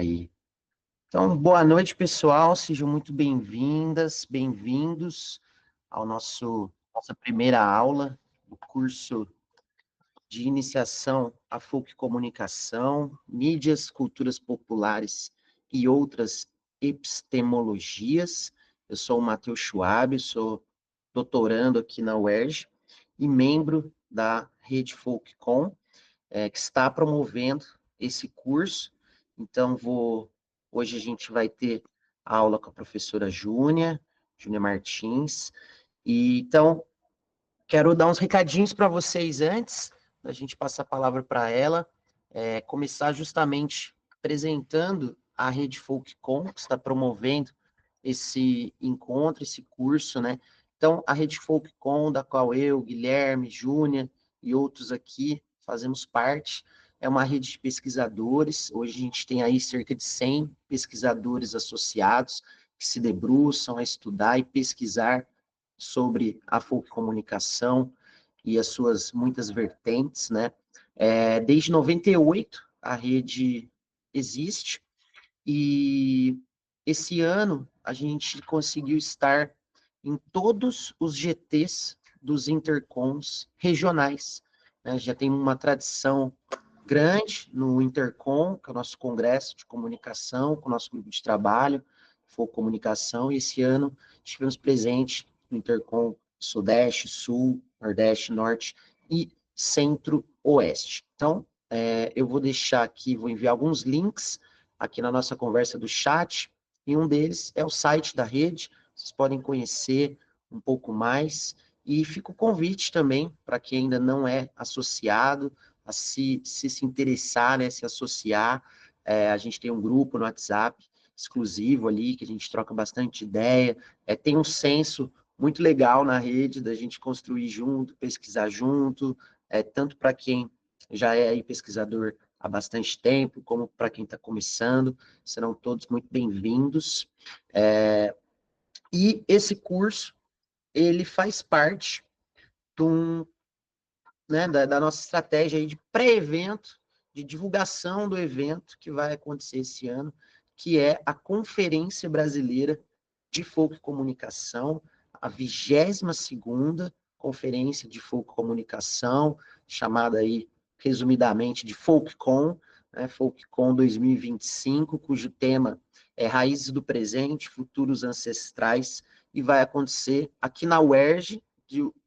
Aí. Então, boa noite, pessoal. Sejam muito bem-vindas, bem-vindos ao nossa primeira aula do curso de iniciação à folk comunicação, mídias, culturas populares e outras epistemologias. Eu sou o Matheus Schwab, sou doutorando aqui na UERJ e membro da Rede Folkcom, que está promovendo esse curso. Então, hoje a gente vai ter aula com a professora Júnia Martins. Então, quero dar uns recadinhos para vocês antes da gente passar a palavra para ela, começar justamente apresentando a Rede Folkcom, que está promovendo esse encontro, esse curso, né? Então, a Rede Folkcom, da qual eu, Guilherme, Júnia e outros aqui fazemos parte, é uma rede de pesquisadores. Hoje a gente tem aí cerca de 100 pesquisadores associados que se debruçam a estudar e pesquisar sobre a folk comunicação e as suas muitas vertentes, né? Desde 98 a rede existe e esse ano a gente conseguiu estar em todos os GTs dos Intercoms regionais, né? Já tem uma tradição grande no Intercom, que é o nosso congresso de comunicação, com o nosso grupo de trabalho, Folk Comunicação, e esse ano estivemos presentes no Intercom Sudeste, Sul, Nordeste, Norte e Centro-Oeste. Então, eu vou deixar aqui, vou enviar alguns links aqui na nossa conversa do chat, e um deles é o site da rede, vocês podem conhecer um pouco mais, e fica o convite também para quem ainda não é associado, a se interessar, né, se associar. A gente tem um grupo no WhatsApp exclusivo ali, que a gente troca bastante ideia, tem um senso muito legal na rede, da gente construir junto, pesquisar junto, tanto para quem já é aí pesquisador há bastante tempo, como para quem está começando, serão todos muito bem-vindos. E esse curso, ele faz parte de né, da nossa estratégia aí de pré-evento, de divulgação do evento que vai acontecer esse ano, que é a Conferência Brasileira de Folk Comunicação, a 22ª Conferência de Folk Comunicação, chamada aí, resumidamente, de Folkcom, né, Folkcom 2025, cujo tema é Raízes do Presente, Futuros Ancestrais, e vai acontecer aqui na UERJ,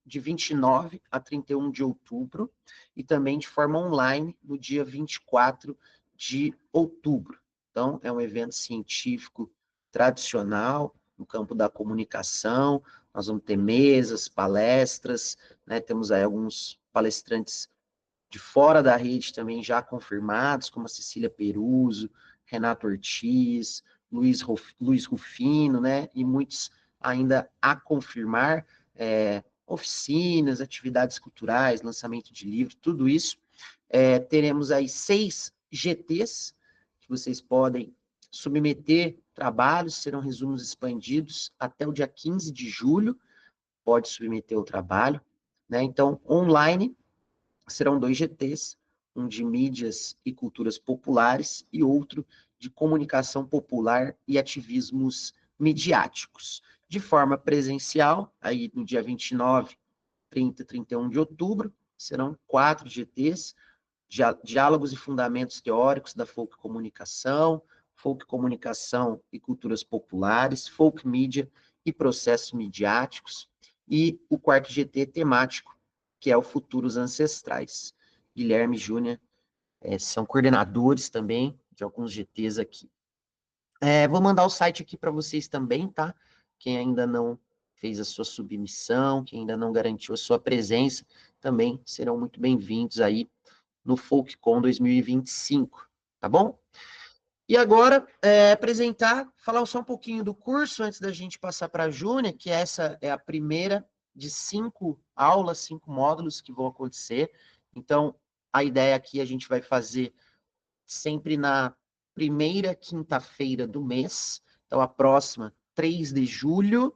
de 29 a 31 de outubro, e também de forma online, no dia 24 de outubro. Então, é um evento científico tradicional, no campo da comunicação, nós vamos ter mesas, palestras, né, temos aí alguns palestrantes de fora da rede também já confirmados, como a Cecília Peruso, Renato Ortiz, Luiz Rufino, né, e muitos ainda a confirmar, oficinas, atividades culturais, lançamento de livro, tudo isso. Teremos aí 6 GTs, que vocês podem submeter trabalhos, serão resumos expandidos até o dia 15 de julho, pode submeter o trabalho, né? Então, online, serão 2 GTs, um de mídias e culturas populares e outro de comunicação popular e ativismos midiáticos. De forma presencial, aí no dia 29, 30 e 31 de outubro, serão 4 GTs, diálogos e fundamentos teóricos da folk comunicação e culturas populares, folk mídia e processos midiáticos, e o quarto GT temático, que é o Futuros Ancestrais. Guilherme e Júnia são coordenadores também de alguns GTs aqui. Vou mandar o site aqui para vocês também, tá? Quem ainda não fez a sua submissão, quem ainda não garantiu a sua presença, também serão muito bem-vindos aí no Folkcom 2025, tá bom? E agora, falar só um pouquinho do curso, antes da gente passar para a Júnia, que essa é a primeira de 5 aulas, 5 módulos que vão acontecer. Então, a ideia aqui a gente vai fazer sempre na primeira quinta-feira do mês, então a próxima, 3 de julho,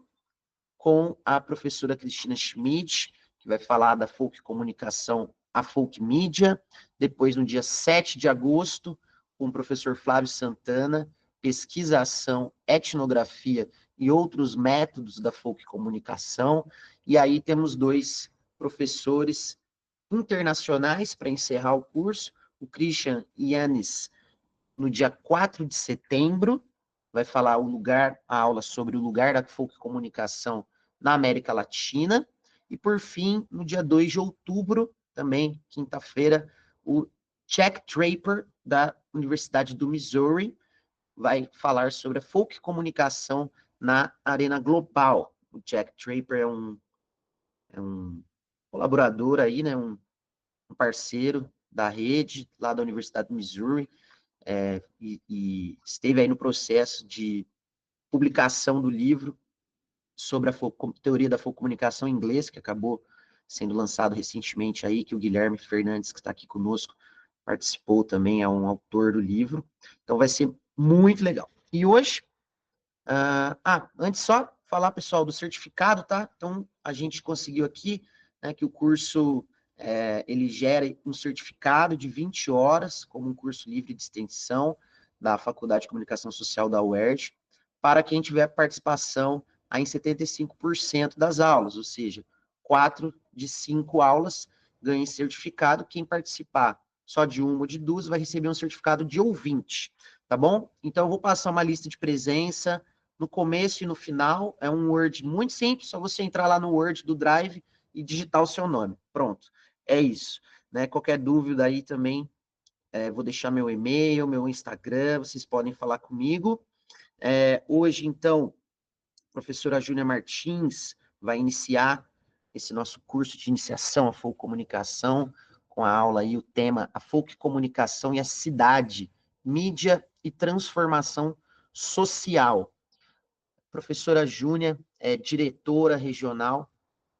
com a professora Cristina Schmidt, que vai falar da folk comunicação, a folk mídia. Depois, no dia 7 de agosto, com o professor Flávio Santana, pesquisação, etnografia e outros métodos da folk comunicação. E aí temos 2 professores internacionais para encerrar o curso, o Christian Yanis, no dia 4 de setembro, vai falar a aula sobre o lugar da folk comunicação na América Latina, e por fim, no dia 2 de outubro, também, quinta-feira, o Jack Draper, da Universidade do Missouri, vai falar sobre a folk comunicação na arena global. O Jack Draper é um colaborador aí, né, um parceiro da rede, lá da Universidade do Missouri, e esteve aí no processo de publicação do livro sobre a teoria da comunicação em inglês, que acabou sendo lançado recentemente aí, que o Guilherme Fernandes, que está aqui conosco, participou também, é um autor do livro. Então vai ser muito legal. E hoje, antes só falar, pessoal, do certificado, tá? Então, a gente conseguiu aqui, né, que o curso, ele gera um certificado de 20 horas, como um curso livre de extensão da Faculdade de Comunicação Social da UERJ, para quem tiver participação aí em 75% das aulas, ou seja, 4 de 5 aulas ganhem certificado. Quem participar só de uma ou de 2 vai receber um certificado de ouvinte, tá bom? Então, eu vou passar uma lista de presença no começo e no final. É um Word muito simples, só você entrar lá no Word do Drive e digitar o seu nome. Pronto, é isso. Né? Qualquer dúvida aí também, vou deixar meu e-mail, meu Instagram, vocês podem falar comigo. Hoje, então, a professora Júlia Martins vai iniciar esse nosso curso de iniciação à folk comunicação, com a aula aí, o tema, a folk comunicação e a cidade, mídia e transformação social. A professora Júlia é diretora regional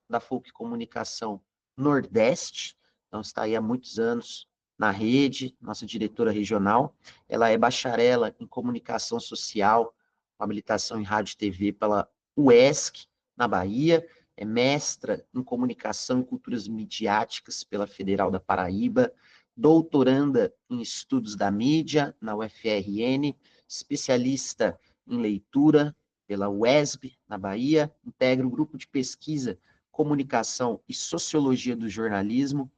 da folk comunicação Nordeste, então está aí há muitos anos na rede, nossa diretora regional. Ela é bacharela em comunicação social, com habilitação em rádio e TV pela UESC, na Bahia, é mestra em comunicação e culturas midiáticas pela Federal da Paraíba, doutoranda em estudos da mídia na UFRN, especialista em leitura pela UESB, na Bahia, integra o grupo de pesquisa Comunicação e Sociologia do Jornalismo,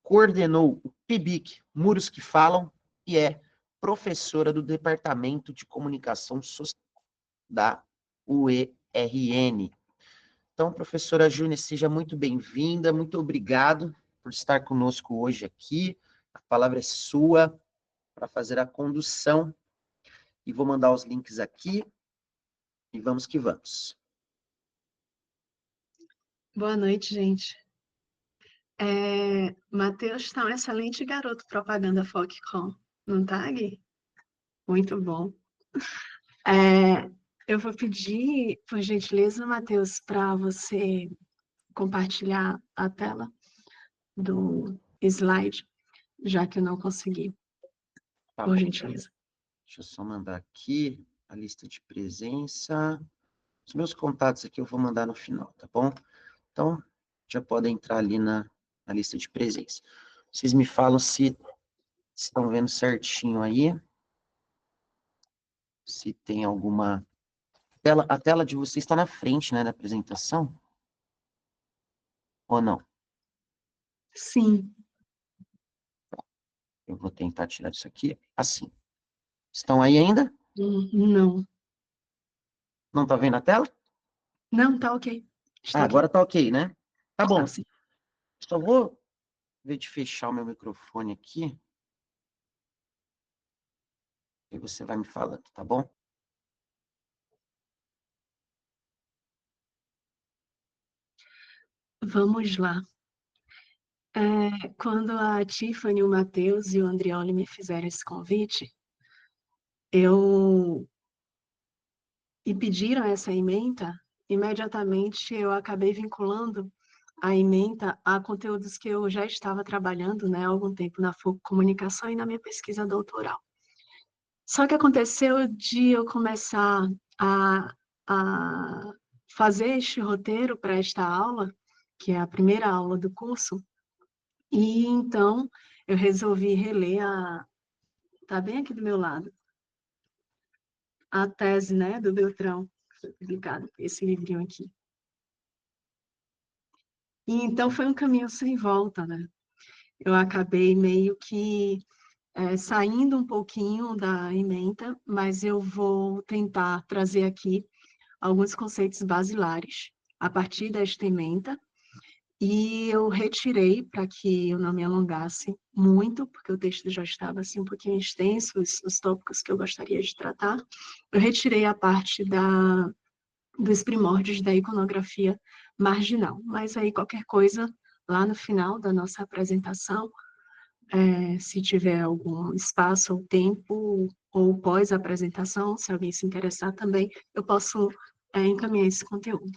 coordenou o PIBIC, Muros que Falam, e é professora do Departamento de Comunicação Social da UERN. Então, professora Júnia, seja muito bem-vinda, muito obrigado por estar conosco hoje aqui. A palavra é sua para fazer a condução, e vou mandar os links aqui, e vamos que vamos. Boa noite, gente. Matheus está um excelente garoto propaganda Foccom, não tá, Gui? Muito bom. Eu vou pedir, por gentileza, Matheus, para você compartilhar a tela do slide, já que eu não consegui, Tá por bom. gentileza. Deixa eu só mandar aqui a lista de presença. Os meus contatos aqui eu vou mandar no final, tá bom? Então, já podem entrar ali na lista de presença. Vocês me falam se estão vendo certinho aí. Se tem alguma... A tela de vocês está na frente, né, da apresentação? Ou não? Sim. Eu vou tentar tirar isso aqui assim. Estão aí ainda? Não. Não está vendo a tela? Não, tá ok. Está Agora ok. está ok, né? Tá Está bom. sim. Só vou ver de fechar o meu microfone aqui. E você vai me falando, tá bom? Vamos lá. Quando a Tiffany, o Matheus e o Andrioli me fizeram esse convite, e pediram essa ementa, imediatamente eu acabei vinculando a ementa a conteúdos que eu já estava trabalhando, né, há algum tempo na comunicação e na minha pesquisa doutoral. Só que aconteceu de eu começar a fazer este roteiro para esta aula, que é a primeira aula do curso, e então eu resolvi reler Está bem aqui do meu lado. A tese, né, do Beltrão, que foi publicado, esse livrinho aqui. E então foi um caminho sem volta, né? Eu acabei meio que saindo um pouquinho da ementa, mas eu vou tentar trazer aqui alguns conceitos basilares a partir desta ementa, e eu retirei, para que eu não me alongasse muito, porque o texto já estava assim, um pouquinho extenso, os tópicos que eu gostaria de tratar, eu retirei a parte dos primórdios da iconografia marginal. Mas aí qualquer coisa, lá no final da nossa apresentação, se tiver algum espaço ou tempo, ou pós-apresentação, se alguém se interessar também, eu posso encaminhar esse conteúdo.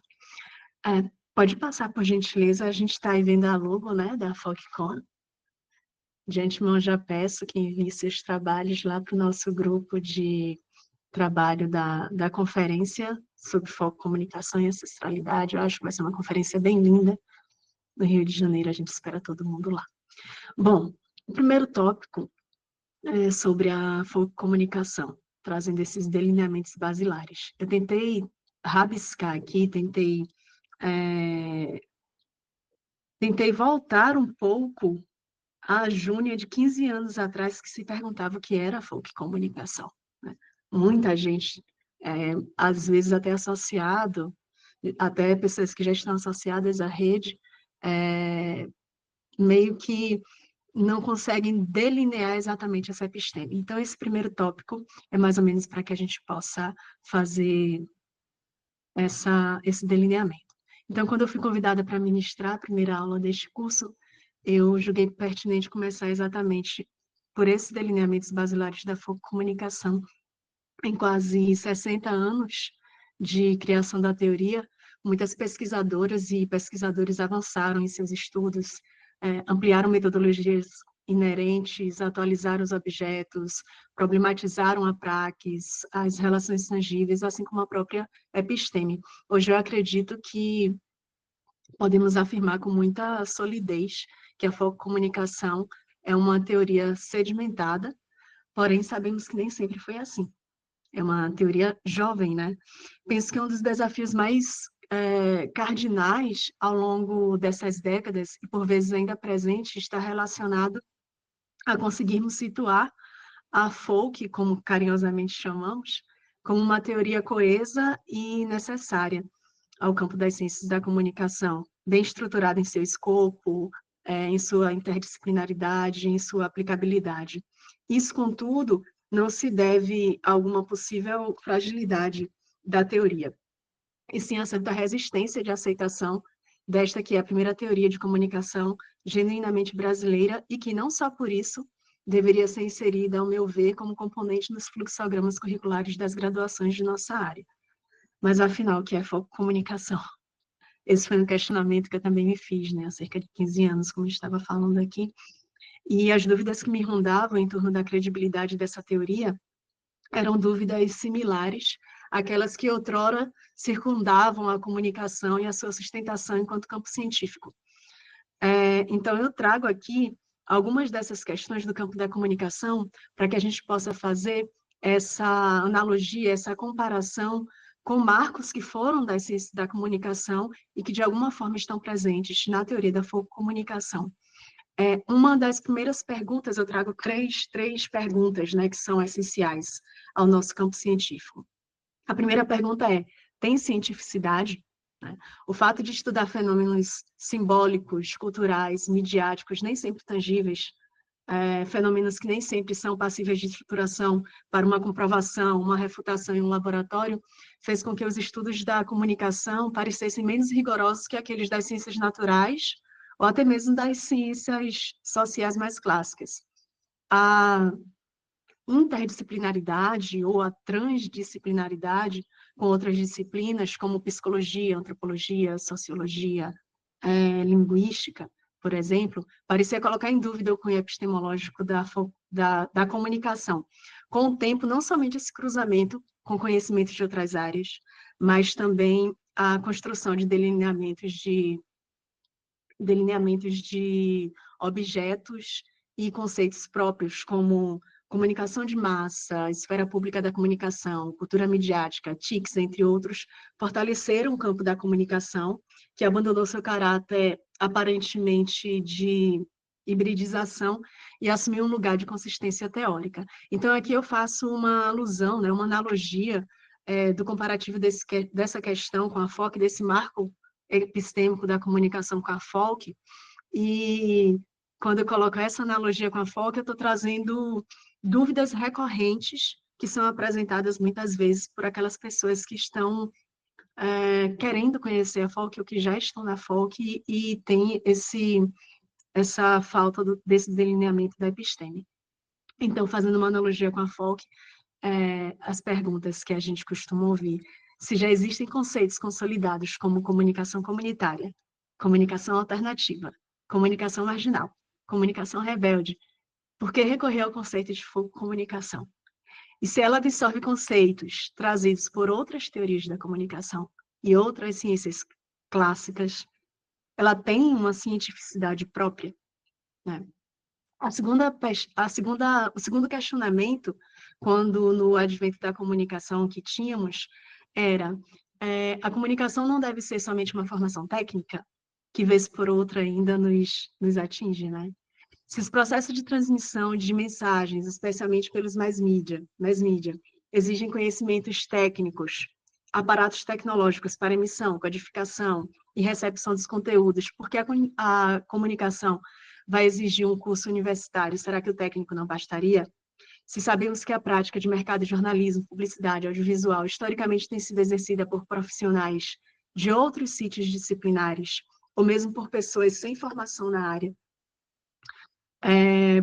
Pode passar, por gentileza, a gente está aí vendo a logo, né, da FOCCON. De antemão, já peço que envie seus trabalhos lá para o nosso grupo de trabalho da conferência sobre foco, comunicação e ancestralidade. Eu acho que vai ser uma conferência bem linda. No Rio de Janeiro, a gente espera todo mundo lá. Bom, o primeiro tópico é sobre a foco comunicação, trazendo esses delineamentos basilares. Eu tentei rabiscar aqui, tentei voltar um pouco à Júnia de 15 anos atrás, que se perguntava o que era folk comunicação, né? Muita gente, às vezes até associado, até pessoas que já estão associadas à rede, meio que não conseguem delinear exatamente essa episteme. Então, esse primeiro tópico é mais ou menos para que a gente possa fazer esse delineamento. Então, quando eu fui convidada para ministrar a primeira aula deste curso, eu julguei pertinente começar exatamente por esses delineamentos basilares da comunicação. Em quase 60 anos de criação da teoria, muitas pesquisadoras e pesquisadores avançaram em seus estudos, ampliaram metodologias inerentes, atualizaram os objetos, problematizaram a praxis, as relações tangíveis, assim como a própria episteme. Hoje eu acredito que podemos afirmar com muita solidez que a comunicação é uma teoria sedimentada, porém sabemos que nem sempre foi assim. É uma teoria jovem, né? Penso que um dos desafios mais cardinais ao longo dessas décadas, e por vezes ainda presente, está relacionado a conseguirmos situar a folk, como carinhosamente chamamos, como uma teoria coesa e necessária ao campo das ciências da comunicação, bem estruturada em seu escopo, em sua interdisciplinaridade, em sua aplicabilidade. Isso, contudo, não se deve a alguma possível fragilidade da teoria, e sim a certa resistência de aceitação desta que é a primeira teoria de comunicação genuinamente brasileira e que não só por isso deveria ser inserida, ao meu ver, como componente nos fluxogramas curriculares das graduações de nossa área. Mas, afinal, o que é foco comunicação? Esse foi um questionamento que eu também me fiz, né, há cerca de 15 anos, como eu estava falando aqui, e as dúvidas que me rondavam em torno da credibilidade dessa teoria eram dúvidas similares àquelas que outrora circundavam a comunicação e a sua sustentação enquanto campo científico. Então, eu trago aqui algumas dessas questões do campo da comunicação para que a gente possa fazer essa analogia, essa comparação com marcos que foram das ciências da comunicação e que, de alguma forma, estão presentes na teoria da comunicação. Uma das primeiras perguntas, eu trago três perguntas, né, que são essenciais ao nosso campo científico. A primeira pergunta é: tem cientificidade? O fato de estudar fenômenos simbólicos, culturais, midiáticos, nem sempre tangíveis, fenômenos que nem sempre são passíveis de estruturação para uma comprovação, uma refutação em um laboratório, fez com que os estudos da comunicação parecessem menos rigorosos que aqueles das ciências naturais, ou até mesmo das ciências sociais mais clássicas. A interdisciplinaridade ou a transdisciplinaridade com outras disciplinas, como psicologia, antropologia, sociologia, linguística, por exemplo, parecia colocar em dúvida o cunho epistemológico da comunicação. Com o tempo, não somente esse cruzamento com conhecimentos de outras áreas, mas também a construção de delineamentos de objetos e conceitos próprios, como comunicação de massa, esfera pública da comunicação, cultura midiática, TICs, entre outros, fortaleceram o campo da comunicação, que abandonou seu caráter aparentemente de hibridização e assumiu um lugar de consistência teórica. Então, aqui eu faço uma alusão, né, uma analogia do comparativo dessa questão com a FOC, desse marco epistêmico da comunicação com a FOC, e quando eu coloco essa analogia com a FOC, eu estou trazendo dúvidas recorrentes que são apresentadas muitas vezes por aquelas pessoas que estão querendo conhecer a FOC ou que já estão na FOC e tem essa falta desse delineamento da episteme. Então, fazendo uma analogia com a FOC, as perguntas que a gente costuma ouvir, se já existem conceitos consolidados como comunicação comunitária, comunicação alternativa, comunicação marginal, comunicação rebelde, por que recorrer ao conceito de comunicação? E se ela absorve conceitos trazidos por outras teorias da comunicação e outras ciências clássicas, ela tem uma cientificidade própria, né? O segundo questionamento, quando no advento da comunicação que tínhamos, era a comunicação não deve ser somente uma formação técnica, que vez por outra ainda nos atinge, né? Se os processos de transmissão de mensagens, especialmente pelos mass media, exigem conhecimentos técnicos, aparatos tecnológicos para emissão, codificação e recepção dos conteúdos, porque a comunicação vai exigir um curso universitário, será que o técnico não bastaria? Se sabemos que a prática de mercado de jornalismo, publicidade, audiovisual, historicamente tem sido exercida por profissionais de outros sítios disciplinares, ou mesmo por pessoas sem formação na área,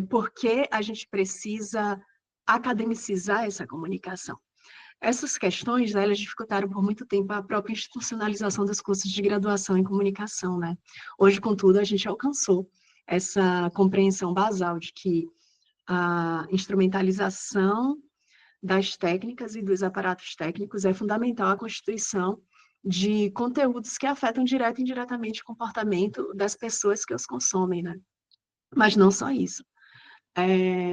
porque a gente precisa academicizar essa comunicação. Essas questões, né, elas dificultaram por muito tempo a própria institucionalização dos cursos de graduação em comunicação, né? Hoje, contudo, a gente alcançou essa compreensão basal de que a instrumentalização das técnicas e dos aparatos técnicos é fundamental à constituição de conteúdos que afetam direto e indiretamente o comportamento das pessoas que os consomem, né? Mas não só isso.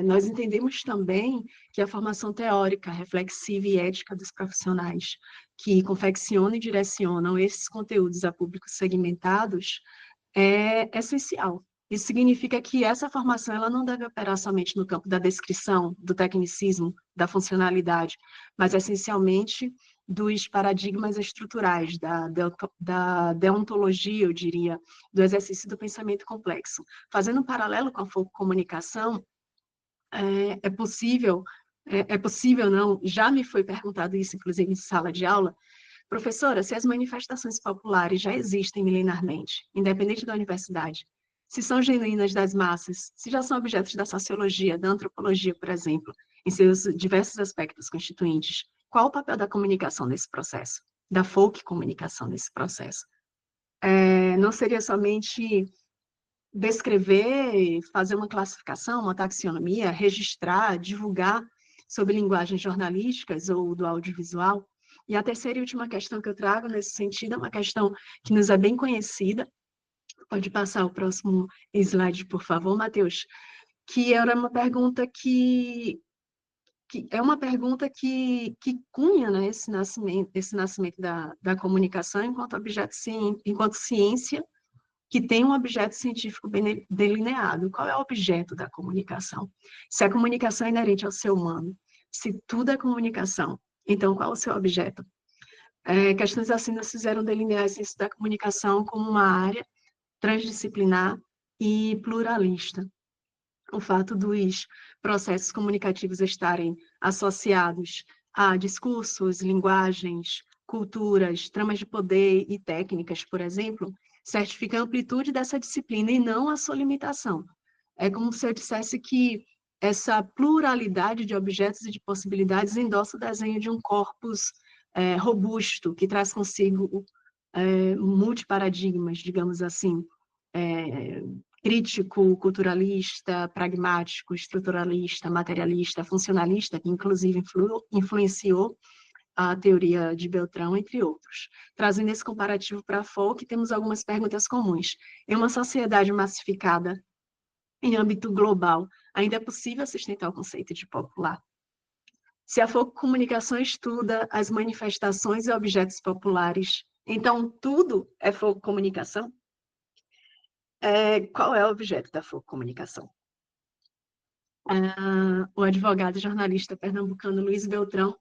Nós entendemos também que a formação teórica, reflexiva e ética dos profissionais que confeccionam e direcionam esses conteúdos a públicos segmentados é essencial. Isso significa que essa formação ela não deve operar somente no campo da descrição, do tecnicismo, da funcionalidade, mas essencialmente dos paradigmas estruturais, da deontologia, eu diria, do exercício do pensamento complexo. Fazendo um paralelo com a comunicação, é possível não, já me foi perguntado isso, inclusive em sala de aula, professora, se as manifestações populares já existem milenarmente, independente da universidade, se são genuínas das massas, se já são objetos da sociologia, da antropologia, por exemplo, em seus diversos aspectos constituintes, qual o papel da comunicação nesse processo? Da folk comunicação nesse processo? Não seria somente descrever, fazer uma classificação, uma taxonomia, registrar, divulgar sobre linguagens jornalísticas ou do audiovisual? E a terceira e última questão que eu trago nesse sentido é uma questão que nos é bem conhecida. Pode passar o próximo slide, por favor, Matheus. Que era uma pergunta que cunha, né, esse nascimento da comunicação enquanto objeto, enquanto ciência que tem um objeto científico bem delineado. Qual é o objeto da comunicação? Se a comunicação é inerente ao ser humano, se tudo é comunicação, então qual é o seu objeto? Questões assim nos fizeram delinear a ciência da comunicação como uma área transdisciplinar e pluralista. O fato dos processos comunicativos estarem associados a discursos, linguagens, culturas, tramas de poder e técnicas, por exemplo, certifica a amplitude dessa disciplina e não a sua limitação. É como se eu dissesse que essa pluralidade de objetos e de possibilidades endossa o desenho de um corpus robusto, que traz consigo multiparadigmas, digamos assim, crítico, culturalista, pragmático, estruturalista, materialista, funcionalista, que inclusive influenciou a teoria de Beltrão, entre outros. Trazendo esse comparativo para a folk, temos algumas perguntas comuns. Em uma sociedade massificada, em âmbito global, ainda é possível sustentar o conceito de popular. Se a fococomunicação estuda as manifestações e objetos populares, então tudo é fococomunicação? Qual é o objeto da fococomunicação? O advogado e jornalista pernambucano Luiz Beltrão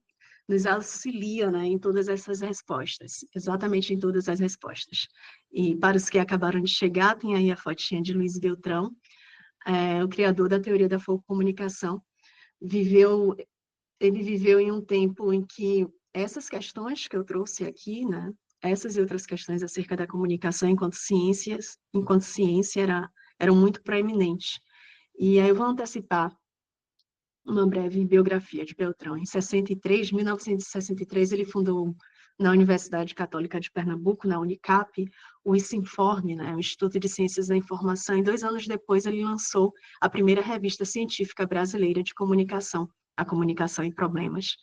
nos auxilia, né, em todas essas respostas, exatamente em todas as respostas. E para os que acabaram de chegar, tem aí a fotinha de Luiz Beltrão, o criador da teoria da fococomunicação. Ele viveu em um tempo em que essas questões que eu trouxe aqui, né, essas e outras questões acerca da comunicação enquanto ciência eram muito proeminentes. E aí eu vou antecipar uma breve biografia de Beltrão. Em 1963, ele fundou na Universidade Católica de Pernambuco, na Unicap, o ICINFORM, né, o Instituto de Ciências da Informação, e 2 anos depois ele lançou a primeira revista científica brasileira de comunicação, A Comunicação e Problemas.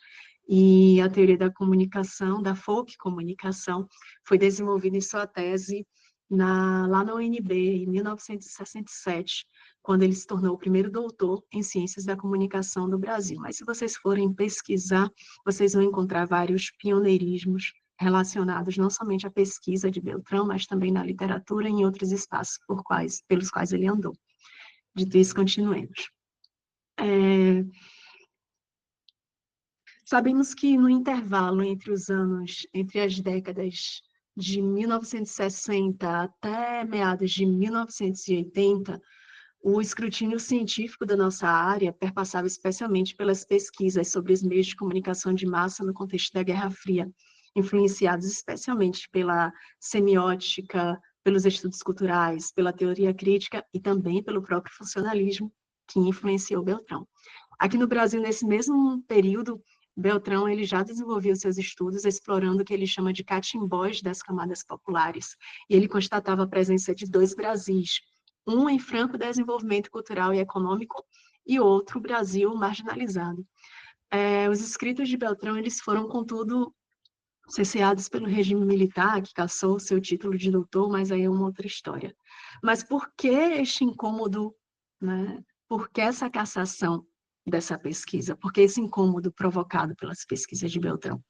E a teoria da comunicação, da folk comunicação, foi desenvolvida em sua tese lá na UNB, em 1967, quando ele se tornou o primeiro doutor em Ciências da Comunicação do Brasil. Mas se vocês forem pesquisar, vocês vão encontrar vários pioneirismos relacionados não somente à pesquisa de Beltrão, mas também na literatura e em outros espaços pelos quais ele andou. Dito isso, continuemos. Sabemos que no intervalo entre as décadas de 1960 até meados de 1980, o escrutínio científico da nossa área perpassava especialmente pelas pesquisas sobre os meios de comunicação de massa no contexto da Guerra Fria, influenciados especialmente pela semiótica, pelos estudos culturais, pela teoria crítica e também pelo próprio funcionalismo, que influenciou Beltrão. Aqui no Brasil, nesse mesmo período, Beltrão ele já desenvolveu seus estudos explorando o que ele chama de catimbós das camadas populares, e ele constatava a presença de 2 Brasis, um em franco desenvolvimento cultural e econômico e outro Brasil marginalizado. Os escritos de Beltrão eles foram, contudo, cerceados pelo regime militar, que cassou seu título de doutor, mas aí é uma outra história. Mas por que este incômodo, né? Por que essa cassação dessa pesquisa? Por que esse incômodo provocado pelas pesquisas de Beltrão?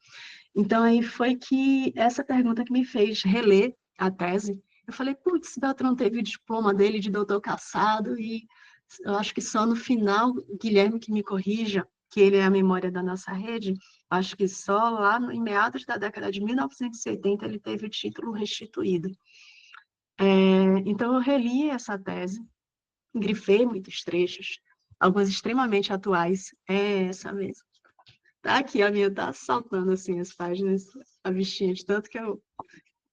Então, aí foi que essa pergunta que me fez reler a tese. Eu falei, putz, Beltrão teve o diploma dele de doutor cassado e eu acho que só no final, Guilherme que me corrija, que ele é a memória da nossa rede, acho que só lá em meados da década de 1980 ele teve o título restituído. Então, eu reli essa tese, grifei muitos trechos, alguns extremamente atuais, essa mesmo. Tá aqui, a minha tá saltando assim as páginas, a bichinha, de tanto que eu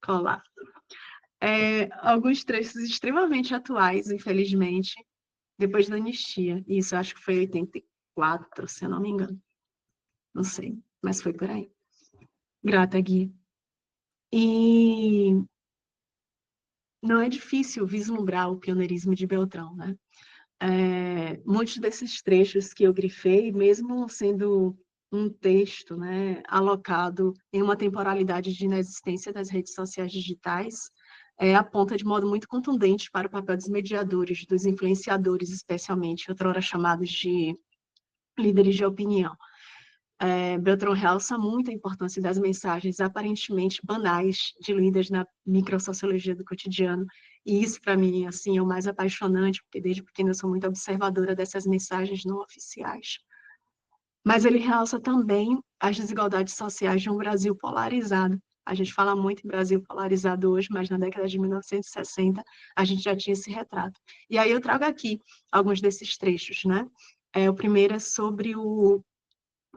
colar. Alguns trechos extremamente atuais, infelizmente, depois da anistia. Isso acho que foi em 84, se eu não me engano. Não sei, mas foi por aí. Grata, Gui. E não é difícil vislumbrar o pioneirismo de Beltrão, né? Muitos desses trechos que eu grifei, mesmo sendo um texto, né, alocado em uma temporalidade de inexistência das redes sociais digitais, aponta de modo muito contundente para o papel dos mediadores, dos influenciadores, especialmente, outrora chamados de líderes de opinião. Beltrão realça muito a importância das mensagens aparentemente banais, diluídas na microsociologia do cotidiano, e isso, para mim, assim, é o mais apaixonante, porque desde pequena eu sou muito observadora dessas mensagens não oficiais. Mas ele realça também as desigualdades sociais de um Brasil polarizado. A gente fala muito em Brasil polarizado hoje, mas na década de 1960 a gente já tinha esse retrato. E aí eu trago aqui alguns desses trechos, né? O primeiro é sobre o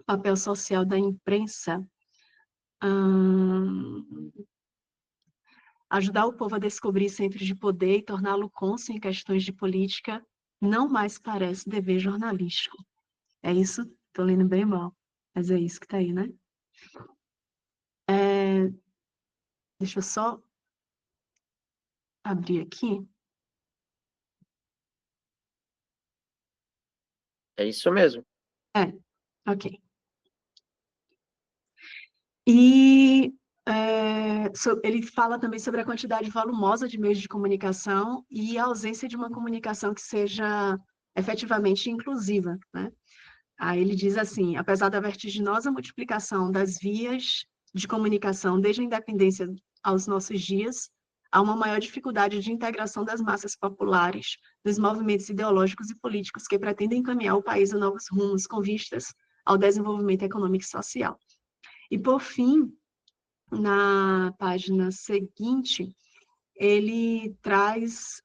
papel social da imprensa, ajudar o povo a descobrir centros de poder e torná-lo cônscio em questões de política não mais parece dever jornalístico. É isso? Estou lendo bem mal, mas é isso que está aí, né? Deixa eu só abrir aqui. É isso mesmo. Ok. E Ele fala também sobre a quantidade volumosa de meios de comunicação e a ausência de uma comunicação que seja efetivamente inclusiva, né? Aí ele diz assim: apesar da vertiginosa multiplicação das vias de comunicação desde a independência aos nossos dias, há uma maior dificuldade de integração das massas populares nos movimentos ideológicos e políticos que pretendem encaminhar o país a novos rumos com vistas ao desenvolvimento econômico e social. E, por fim, na página seguinte, ele traz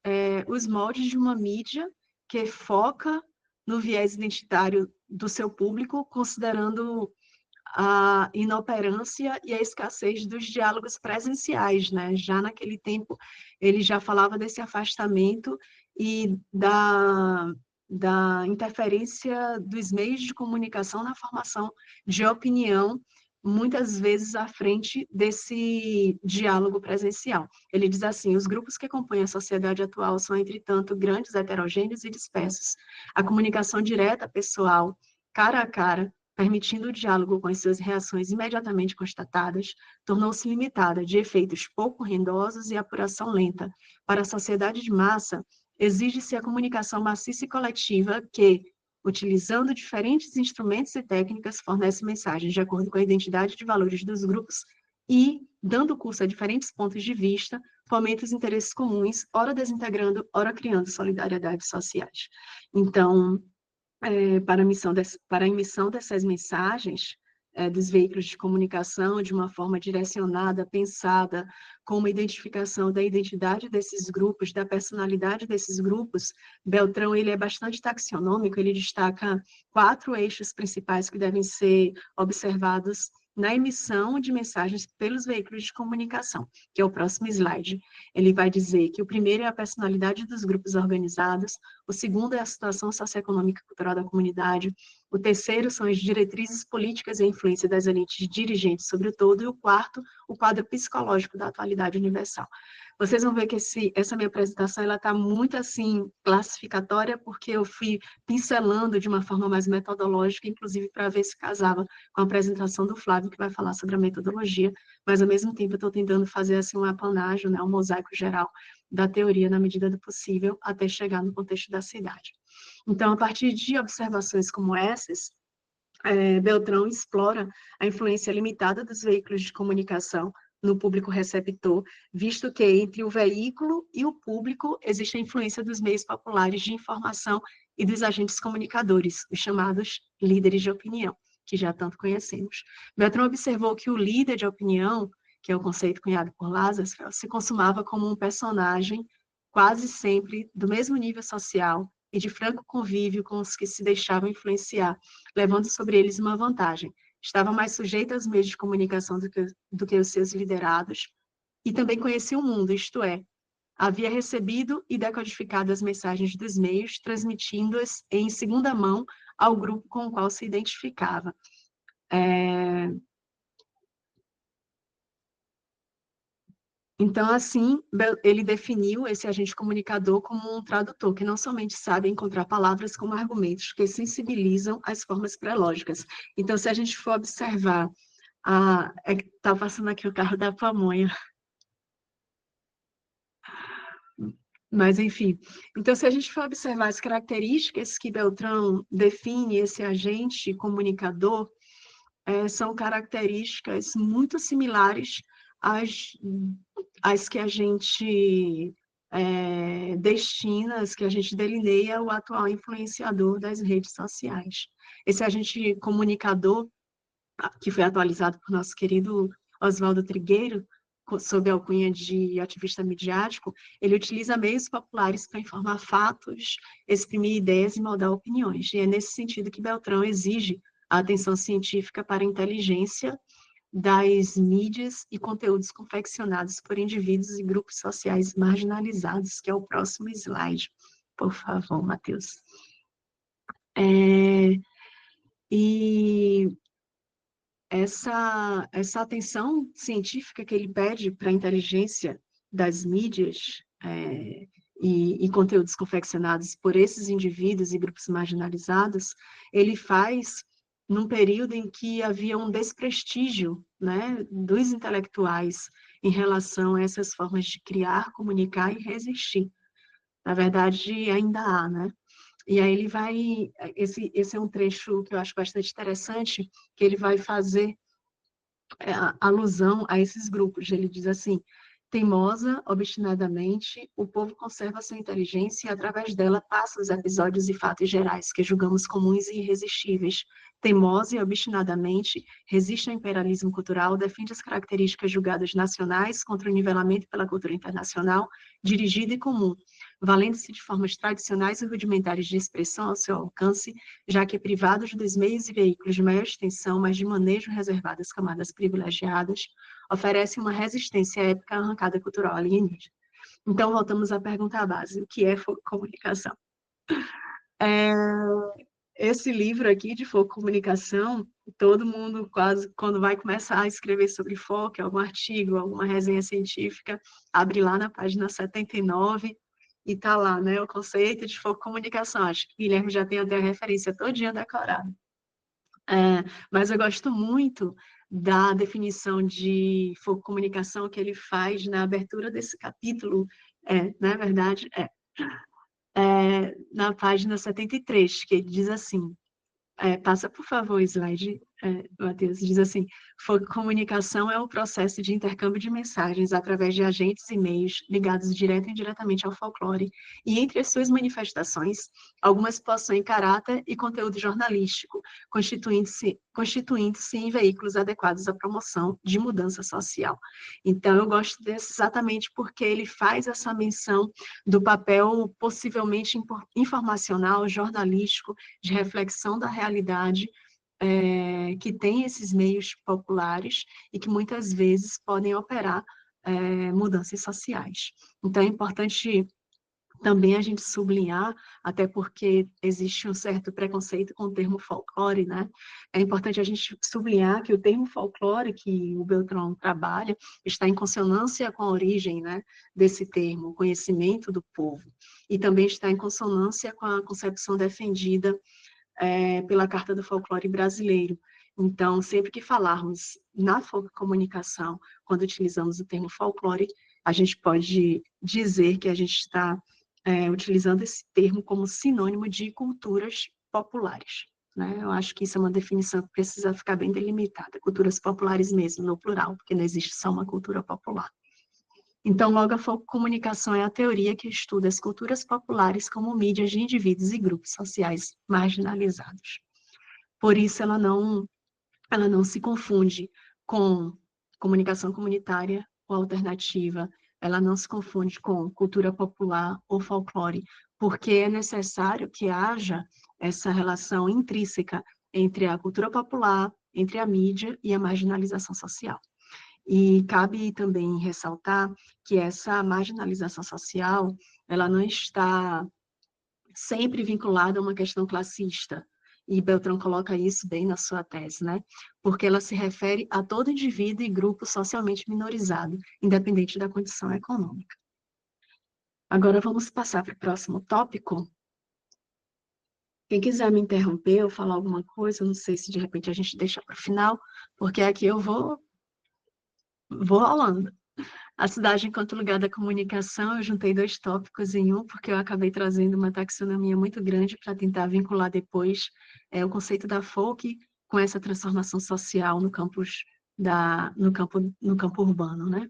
os moldes de uma mídia que foca no viés identitário do seu público, considerando a inoperância e a escassez dos diálogos presenciais, né? Já naquele tempo, ele já falava desse afastamento e da interferência dos meios de comunicação na formação de opinião, muitas vezes à frente desse diálogo presencial. Ele diz assim: os grupos que compõem a sociedade atual são, entretanto, grandes, heterogêneos e dispersos. A comunicação direta, pessoal, cara a cara, permitindo o diálogo com as suas reações imediatamente constatadas, tornou-se limitada, de efeitos pouco rendosos e apuração lenta. Para a sociedade de massa, exige-se a comunicação maciça e coletiva que, utilizando diferentes instrumentos e técnicas, fornece mensagens de acordo com a identidade de valores dos grupos e, dando curso a diferentes pontos de vista, fomenta os interesses comuns, ora desintegrando, ora criando solidariedades sociais. Então, para a emissão dessas mensagens dos veículos de comunicação de uma forma direcionada, pensada, com uma identificação da identidade desses grupos, da personalidade desses grupos, Beltrão ele é bastante taxonômico, ele destaca 4 eixos principais que devem ser observados na emissão de mensagens pelos veículos de comunicação, que é o próximo slide. Ele vai dizer que o primeiro é a personalidade dos grupos organizados, o segundo é a situação socioeconômica e cultural da comunidade, o terceiro são as diretrizes políticas e a influência das elites dirigentes sobre o todo, e o quarto, o quadro psicológico da atualidade universal. Vocês vão ver que essa minha apresentação está muito assim classificatória, porque eu fui pincelando de uma forma mais metodológica, inclusive para ver se casava com a apresentação do Flávio, que vai falar sobre a metodologia, mas ao mesmo tempo eu estou tentando fazer assim um apanágio, né, um mosaico geral da teoria na medida do possível, até chegar no contexto da cidade. Então, a partir de observações como essas, Beltrão explora a influência limitada dos veículos de comunicação no público receptor, visto que entre o veículo e o público existe a influência dos meios populares de informação e dos agentes comunicadores, os chamados líderes de opinião, que já tanto conhecemos. Beltrão observou que o líder de opinião, que é o conceito cunhado por Lasserfeld, se consumava como um personagem quase sempre do mesmo nível social e de franco convívio com os que se deixavam influenciar, levando sobre eles uma vantagem. Estava mais sujeito aos meios de comunicação do que os seus liderados, e também conhecia o mundo, isto é, havia recebido e decodificado as mensagens dos meios, transmitindo-as em segunda mão ao grupo com o qual se identificava. Então, assim, ele definiu esse agente comunicador como um tradutor, que não somente sabe encontrar palavras como argumentos que sensibilizam as formas pré-lógicas. Então, se a gente for observar, está passando aqui o carro da pamonha, mas, enfim. Então, se a gente for observar as características que Beltrão define esse agente comunicador, são características muito similares às que a gente destina, às que a gente delineia o atual influenciador das redes sociais. Esse agente comunicador, que foi atualizado por nosso querido Oswaldo Trigueiro, sob a alcunha de ativista midiático, ele utiliza meios populares para informar fatos, exprimir ideias e moldar opiniões. E é nesse sentido que Beltrão exige a atenção científica para a inteligência das mídias e conteúdos confeccionados por indivíduos e grupos sociais marginalizados, que é o próximo slide. Por favor, Matheus. E essa atenção científica que ele pede para a inteligência das mídias e conteúdos confeccionados por esses indivíduos e grupos marginalizados, ele faz num período em que havia um desprestígio, né, dos intelectuais em relação a essas formas de criar, comunicar e resistir. Na verdade, ainda há, né? E aí ele vai, esse é um trecho que eu acho bastante interessante, que ele vai fazer alusão a esses grupos. Ele diz assim: teimosa, obstinadamente, o povo conserva sua inteligência e, através dela, passa os episódios e fatos gerais que julgamos comuns e irresistíveis. Teimosa e obstinadamente, resiste ao imperialismo cultural, defende as características julgadas nacionais contra o nivelamento pela cultura internacional, dirigida e comum, valendo-se de formas tradicionais e rudimentares de expressão ao seu alcance, já que privados dos meios e veículos de maior extensão, mas de manejo reservado às camadas privilegiadas, oferece uma resistência épica à arrancada cultural alienígena. Então, voltamos à pergunta base: o que é comunicação? É, esse livro aqui de comunicação, todo mundo quase, quando vai começar a escrever sobre foco, algum artigo, alguma resenha científica, abre lá na página 79 e tá lá, né, o conceito de comunicação. Acho que o Guilherme já tem até a referência todinha decorada. Mas eu gosto muito da definição de comunicação que ele faz na abertura desse capítulo, não é verdade? Na página 73, que ele diz assim, passa, por favor, o slide, Matheus. Diz assim: comunicação é o processo de intercâmbio de mensagens através de agentes e meios ligados direta e indiretamente ao folclore, e entre as suas manifestações, algumas possuem caráter e conteúdo jornalístico, constituindo-se em veículos adequados à promoção de mudança social. Então, eu gosto desse exatamente porque ele faz essa menção do papel possivelmente informacional, jornalístico, de reflexão da realidade, que tem esses meios populares e que muitas vezes podem operar mudanças sociais. Então, é importante também a gente sublinhar, até porque existe um certo preconceito com o termo folclore, né? É importante a gente sublinhar que o termo folclore que o Beltrão trabalha está em consonância com a origem, né, desse termo, o conhecimento do povo, e também está em consonância com a concepção defendida pela Carta do Folclore Brasileiro. Então, sempre que falarmos na comunicação, quando utilizamos o termo folclore, a gente pode dizer que a gente está utilizando esse termo como sinônimo de culturas populares. Né? Eu acho que isso é uma definição que precisa ficar bem delimitada, culturas populares mesmo, no plural, porque não existe só uma cultura popular. Então, logo, a comunicação é a teoria que estuda as culturas populares como mídias de indivíduos e grupos sociais marginalizados. Por isso, ela não se confunde com comunicação comunitária ou alternativa, ela não se confunde com cultura popular ou folclore, porque é necessário que haja essa relação intrínseca entre a cultura popular, entre a mídia e a marginalização social. E cabe também ressaltar que essa marginalização social, ela não está sempre vinculada a uma questão classista, e Beltrão coloca isso bem na sua tese, né? Porque ela se refere a todo indivíduo e grupo socialmente minorizado, independente da condição econômica. Agora vamos passar para o próximo tópico. Quem quiser me interromper ou falar alguma coisa, não sei se de repente a gente deixa para o final, porque aqui eu vou rolando. A cidade enquanto lugar da comunicação, eu juntei dois tópicos em um, porque eu acabei trazendo uma taxonomia muito grande para tentar vincular depois o conceito da folk com essa transformação social no campo urbano, né?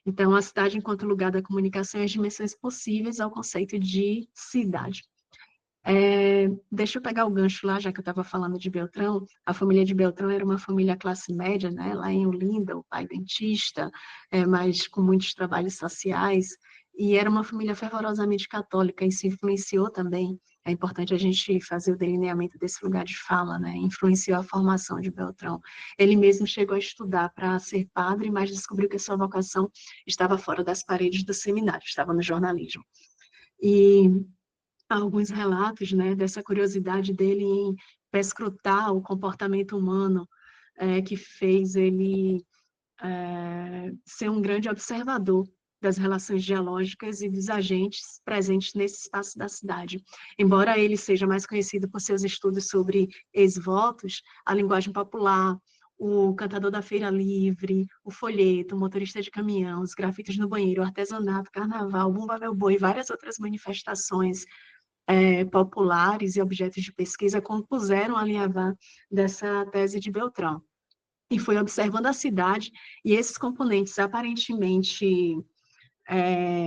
Então, a cidade enquanto lugar da comunicação e as dimensões possíveis ao conceito de cidade. Deixa eu pegar o gancho lá, já que eu estava falando de Beltrão. A família de Beltrão era uma família classe média, né? Lá em Olinda, o pai dentista, mas com muitos trabalhos sociais, e era uma família fervorosamente católica. Isso influenciou também. É importante a gente fazer o delineamento desse lugar de fala, né? Influenciou a formação de Beltrão. Ele mesmo chegou a estudar para ser padre, mas descobriu que a sua vocação estava fora das paredes do seminário, estava no jornalismo. E há alguns relatos, né, dessa curiosidade dele em perscrutar o comportamento humano, que fez ele ser um grande observador, das relações geológicas e dos agentes presentes nesse espaço da cidade. Embora ele seja mais conhecido por seus estudos sobre ex-votos, a linguagem popular, o cantador da feira livre, o folheto, o motorista de caminhão, os grafites no banheiro, o artesanato, carnaval, bumba meu boi e várias outras manifestações populares e objetos de pesquisa compuseram a linha dessa tese de Beltrão. E foi observando a cidade e esses componentes aparentemente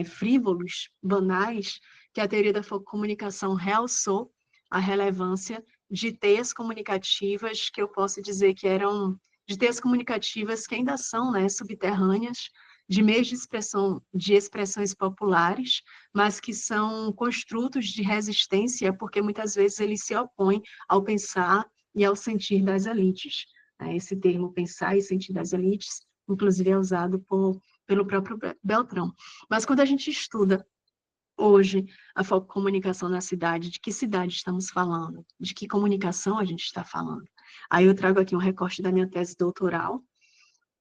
frívolos, banais, que a teoria da comunicação realçou a relevância de teias comunicativas que eu posso dizer que eram de teias comunicativas que ainda são, né, subterrâneas, de meios de expressão de expressões populares, mas que são construtos de resistência, porque muitas vezes eles se opõem ao pensar e ao sentir das elites. Esse termo pensar e sentir das elites, inclusive é usado pelo próprio Beltrão. Mas quando a gente estuda hoje a comunicação na cidade, de que cidade estamos falando? De que comunicação a gente está falando? Aí eu trago aqui um recorte da minha tese doutoral,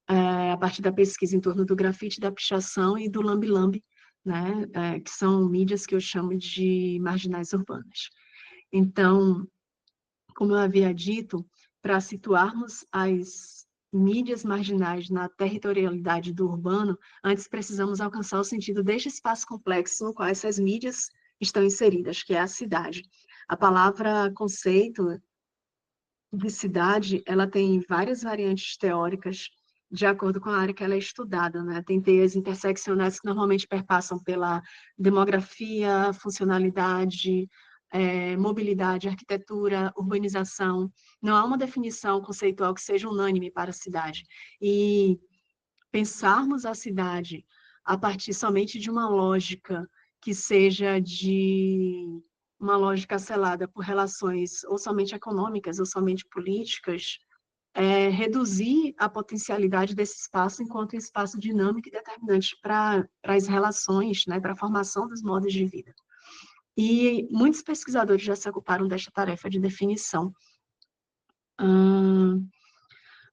a partir da pesquisa em torno do grafite, da pichação e do lambe-lambe, né, que são mídias que eu chamo de marginais urbanas. Então, como eu havia dito, para situarmos as mídias marginais na territorialidade do urbano, antes precisamos alcançar o sentido deste espaço complexo no qual essas mídias estão inseridas, que é a cidade. A palavra conceito de cidade, ela tem várias variantes teóricas de acordo com a área que ela é estudada, né? Tem teias interseccionais que normalmente perpassam pela demografia, funcionalidade, mobilidade, arquitetura, urbanização. Não há uma definição conceitual que seja unânime para a cidade. E pensarmos a cidade a partir somente de uma lógica que seja de uma lógica selada por relações ou somente econômicas ou somente políticas, reduzir a potencialidade desse espaço enquanto um espaço dinâmico e determinante para as relações, né, para a formação dos modos de vida. E muitos pesquisadores já se ocuparam desta tarefa de definição.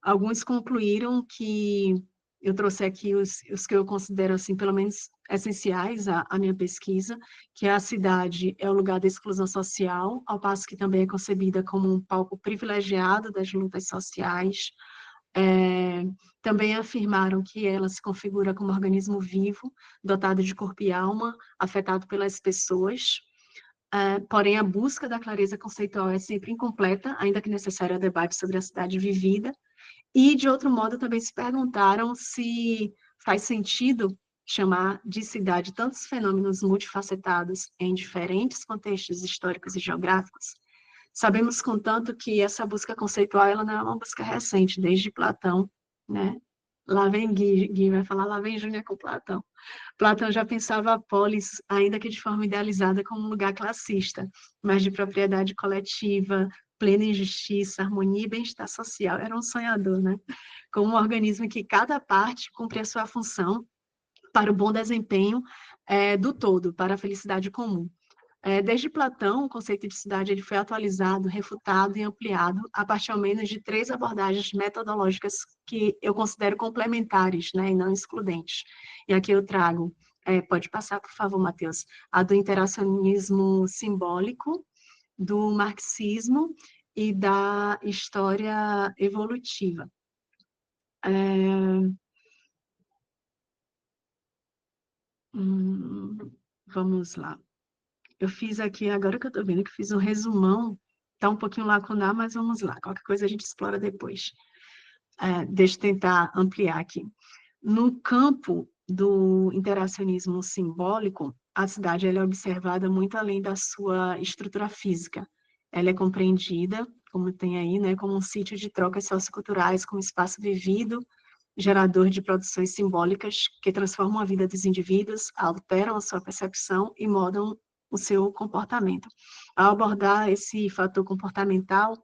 Alguns concluíram que eu trouxe aqui os que eu considero, assim, pelo menos essenciais à minha pesquisa, que a cidade é o lugar da exclusão social, ao passo que também é concebida como um palco privilegiado das lutas sociais. Também afirmaram que ela se configura como um organismo vivo, dotado de corpo e alma, afetado pelas pessoas. Porém, a busca da clareza conceitual é sempre incompleta, ainda que necessário ao debate sobre a cidade vivida. E, de outro modo, também se perguntaram se faz sentido chamar de cidade tantos fenômenos multifacetados em diferentes contextos históricos e geográficos. Sabemos, contanto, que essa busca conceitual ela não é uma busca recente, desde Platão, né? Lá vem Gui vai falar, lá vem Júnior com Platão. Platão já pensava a polis, ainda que de forma idealizada, como um lugar classista, mas de propriedade coletiva, plena injustiça, harmonia e bem-estar social. Era um sonhador, né? Como um organismo em que cada parte cumpre a sua função para o bom desempenho do todo, para a felicidade comum. Desde Platão, o conceito de cidade ele foi atualizado, refutado e ampliado a partir ao menos de 3 abordagens metodológicas que eu considero complementares, né, e não excludentes. E aqui eu trago, pode passar, por favor, Matheus, a do interacionismo simbólico, do marxismo e da história evolutiva. Vamos lá. Eu fiz aqui, agora que eu estou vendo que fiz um resumão, está um pouquinho lacunar, mas vamos lá, qualquer coisa a gente explora depois. Deixa eu tentar ampliar aqui. No campo do interacionismo simbólico, a cidade ela é observada muito além da sua estrutura física. Ela é compreendida, como tem aí, né, como um sítio de trocas socioculturais, como espaço vivido, gerador de produções simbólicas que transformam a vida dos indivíduos, alteram a sua percepção e moldam o seu comportamento. Ao abordar esse fator comportamental,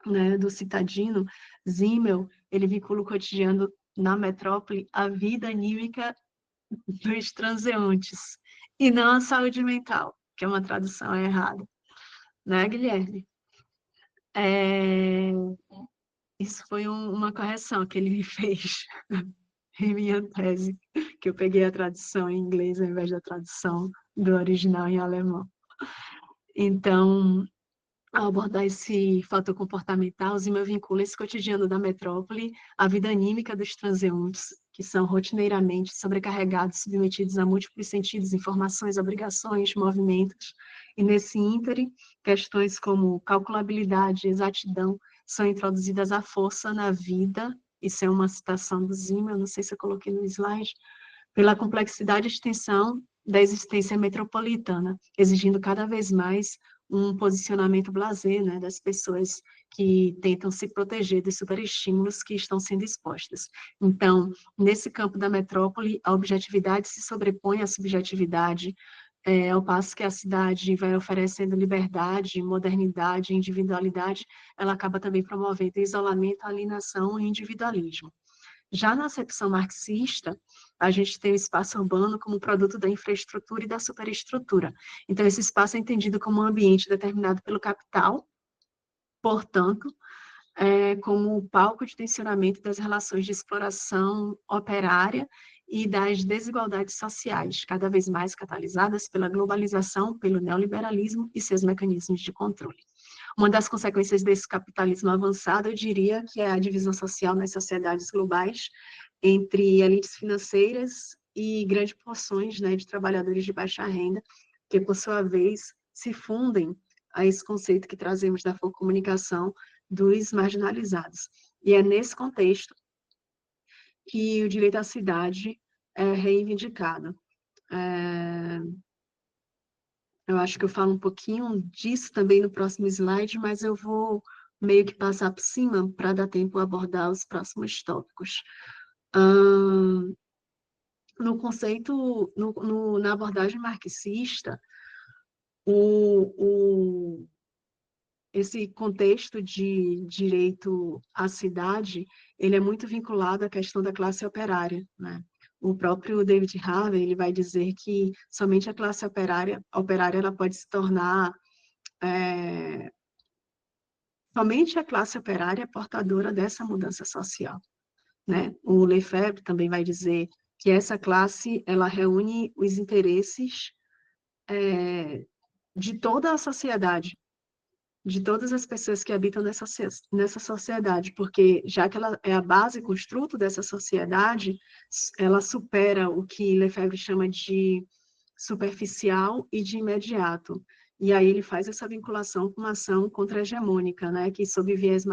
né, do citadino, Zimmel, ele vincula o cotidiano na metrópole à vida anímica dos transeuntes, e não à saúde mental, que é uma tradução errada, né, Guilherme? Isso foi uma correção que ele me fez. em minha tese, que eu peguei a tradução em inglês ao invés da tradução do original em alemão. Então, ao abordar esse fator comportamental, Zimmer vincula esse cotidiano da metrópole à vida anímica dos transeuntes, que são rotineiramente sobrecarregados, submetidos a múltiplos sentidos, informações, obrigações, movimentos, e nesse ínterim, questões como calculabilidade, exatidão, são introduzidas à força na vida, isso é uma citação do Zimmer, não sei se eu coloquei no slide, pela complexidade e extensão da existência metropolitana, exigindo cada vez mais um posicionamento blasé, né, das pessoas que tentam se proteger dos superestímulos que estão sendo expostas. Então, nesse campo da metrópole, a objetividade se sobrepõe à subjetividade, ao passo que a cidade vai oferecendo liberdade, modernidade, individualidade, ela acaba também promovendo isolamento, alienação e individualismo. Já na acepção marxista, a gente tem o espaço urbano como produto da infraestrutura e da superestrutura. Então, esse espaço é entendido como um ambiente determinado pelo capital, portanto, como o palco de tensionamento das relações de exploração operária e das desigualdades sociais, cada vez mais catalisadas pela globalização, pelo neoliberalismo e seus mecanismos de controle. Uma das consequências desse capitalismo avançado, eu diria, que é a divisão social nas sociedades globais entre elites financeiras e grandes porções, né, de trabalhadores de baixa renda, que, por sua vez, se fundem a esse conceito que trazemos da comunicação dos marginalizados. E é nesse contexto que o direito à cidade é reivindicado. Eu acho que eu falo um pouquinho disso também no próximo slide, mas eu vou meio que passar por cima para dar tempo a abordar os próximos tópicos. No conceito, na abordagem marxista, esse contexto de direito à cidade, ele é muito vinculado à questão da classe operária, né? O próprio David Harvey, ele vai dizer que somente a classe operária ela pode se tornar somente a classe operária é portadora dessa mudança social, né? O Lefebvre também vai dizer que essa classe ela reúne os interesses de toda a sociedade, de todas as pessoas que habitam nessa sociedade, porque já que ela é a base, construto dessa sociedade, ela supera o que Lefebvre chama de superficial e de imediato. E aí ele faz essa vinculação com uma ação contra-hegemônica, né? Que sob viés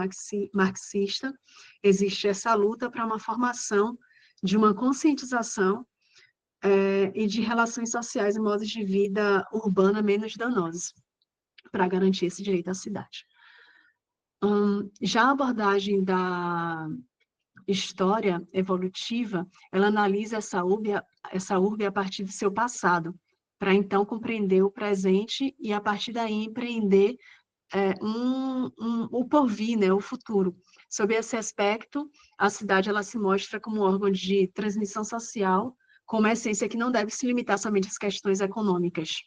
marxista existe essa luta para uma formação de uma conscientização e de relações sociais e modos de vida urbana menos danosos, para garantir esse direito à cidade. Já a abordagem da história evolutiva, ela analisa essa urbe a partir do seu passado, para então compreender o presente e, a partir daí, empreender o porvir, né, o futuro. Sob esse aspecto, a cidade ela se mostra como um órgão de transmissão social, com uma essência que não deve se limitar somente às questões econômicas,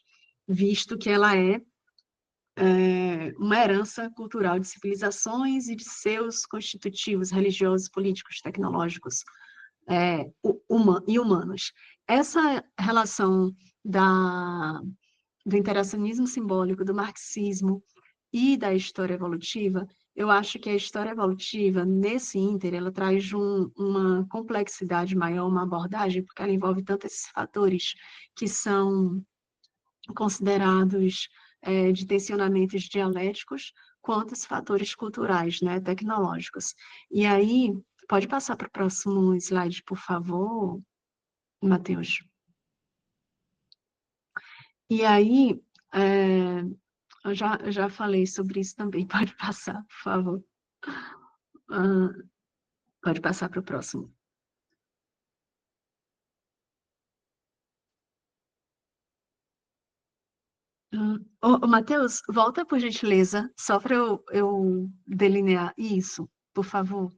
visto que ela é uma herança cultural de civilizações e de seus constitutivos religiosos, políticos, tecnológicos e humanos. Essa relação do interacionismo simbólico, do marxismo e da história evolutiva, eu acho que a história evolutiva, nesse ínter, ela traz uma complexidade maior, uma abordagem, porque ela envolve tanto esses fatores que são considerados de tensionamentos dialéticos, quanto os fatores culturais, né, tecnológicos. E aí, pode passar para o próximo slide, por favor, Matheus. E aí, eu já falei sobre isso também, pode passar, por favor. Pode passar para o próximo. Matheus, volta por gentileza, só para eu delinear isso, por favor.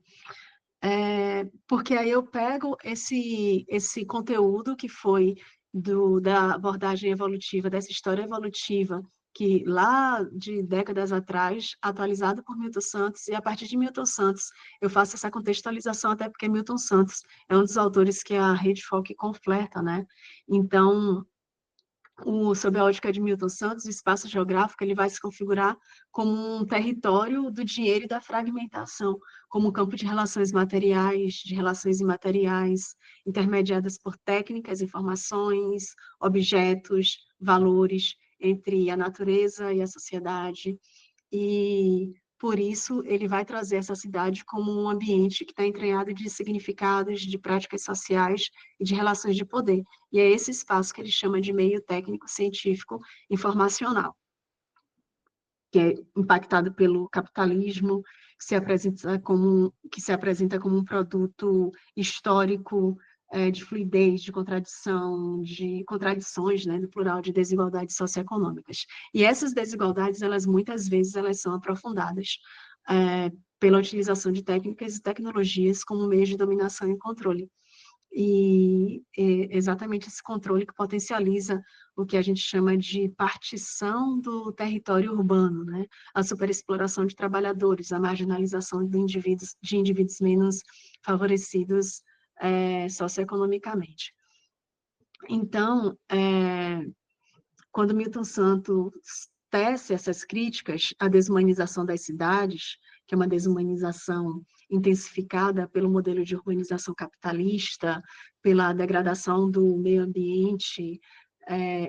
Porque aí eu pego esse conteúdo que foi da abordagem evolutiva, dessa história evolutiva, que lá de décadas atrás, atualizado por Milton Santos, e a partir de Milton Santos eu faço essa contextualização, até porque Milton Santos é um dos autores que a Rede Folk completa, né? Então, sob a ótica de Milton Santos, o espaço geográfico ele vai se configurar como um território do dinheiro e da fragmentação, como um campo de relações materiais, de relações imateriais, intermediadas por técnicas, informações, objetos, valores entre a natureza e a sociedade. E por isso ele vai trazer essa cidade como um ambiente que está entranhado de significados, de práticas sociais e de relações de poder. E é esse espaço que ele chama de meio técnico, científico, informacional, que é impactado pelo capitalismo, que se apresenta como um produto histórico, de fluidez, de contradição, de contradições, né, no plural, de desigualdades socioeconômicas. E essas desigualdades, muitas vezes, elas são aprofundadas pela utilização de técnicas e tecnologias como meio de dominação e controle. E é exatamente esse controle que potencializa o que a gente chama de partição do território urbano, né? A superexploração de trabalhadores, a marginalização de indivíduos menos favorecidos socioeconomicamente. Então, quando Milton Santos tece essas críticas à desumanização das cidades, que é uma desumanização intensificada pelo modelo de urbanização capitalista, pela degradação do meio ambiente,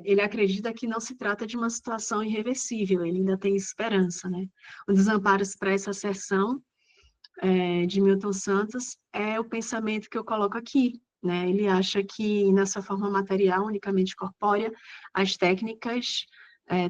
ele acredita que não se trata de uma situação irreversível, ele ainda tem esperança, né? Um dos amparos para essa asserção de Milton Santos é o pensamento que eu coloco aqui, né? Ele acha que, na sua forma material, unicamente corpórea, as técnicas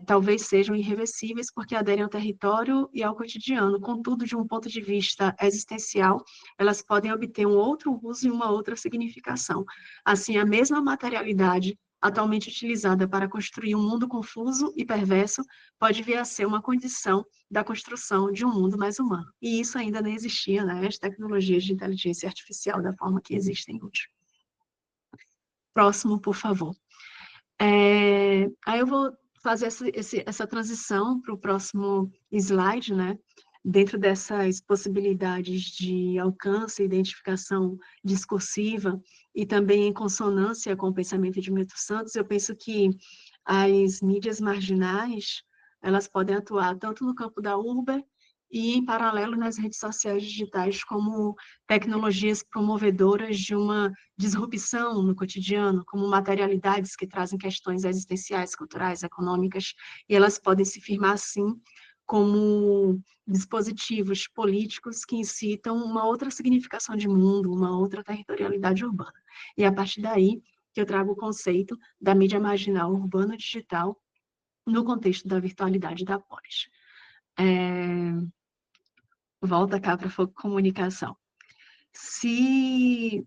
talvez sejam irreversíveis porque aderem ao território e ao cotidiano. Contudo, de um ponto de vista existencial, elas podem obter um outro uso e uma outra significação. Assim, a mesma materialidade atualmente utilizada para construir um mundo confuso e perverso pode vir a ser uma condição da construção de um mundo mais humano. E isso ainda não existia, né? As tecnologias de inteligência artificial da forma que existem hoje. Próximo, por favor. Aí eu vou fazer essa transição para o próximo slide, né? Dentro dessas possibilidades de alcance, identificação discursiva e também em consonância com o pensamento de Milton Santos, eu penso que as mídias marginais, elas podem atuar tanto no campo da urba e, em paralelo, nas redes sociais digitais como tecnologias promovedoras de uma disrupção no cotidiano, como materialidades que trazem questões existenciais, culturais, econômicas, e elas podem se firmar, assim, como dispositivos políticos que incitam uma outra significação de mundo, uma outra territorialidade urbana. E a partir daí que eu trago o conceito da mídia marginal urbano-digital no contexto da virtualidade da polis. Volta cá para a comunicação. Se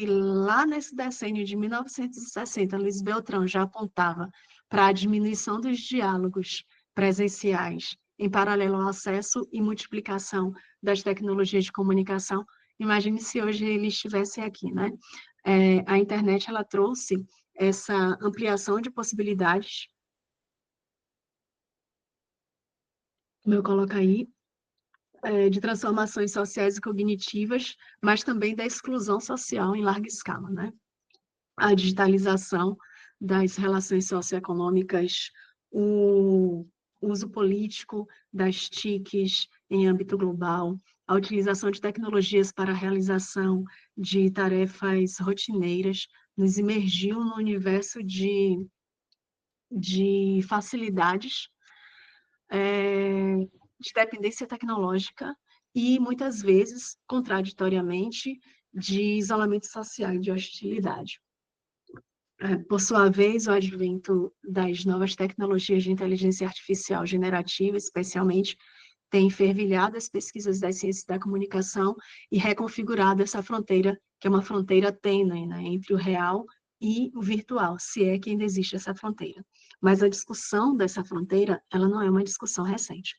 lá nesse decênio de 1960, Luiz Beltrão já apontava para a diminuição dos diálogos presenciais em paralelo ao acesso e multiplicação das tecnologias de comunicação, imagine se hoje ele estivesse aqui, né? A internet, ela trouxe essa ampliação de possibilidades, como eu coloco aí, de transformações sociais e cognitivas, mas também da exclusão social em larga escala, né? A digitalização das relações socioeconômicas, o uso político das TICs em âmbito global, a utilização de tecnologias para a realização de tarefas rotineiras, nos imergiu no universo de facilidades, de dependência tecnológica e, muitas vezes, contraditoriamente, de isolamento social e de hostilidade. Por sua vez, o advento das novas tecnologias de inteligência artificial generativa, especialmente, tem fervilhado as pesquisas das ciências da comunicação e reconfigurado essa fronteira, que é uma fronteira tênue, né, entre o real e o virtual, se é que ainda existe essa fronteira. Mas a discussão dessa fronteira, ela não é uma discussão recente.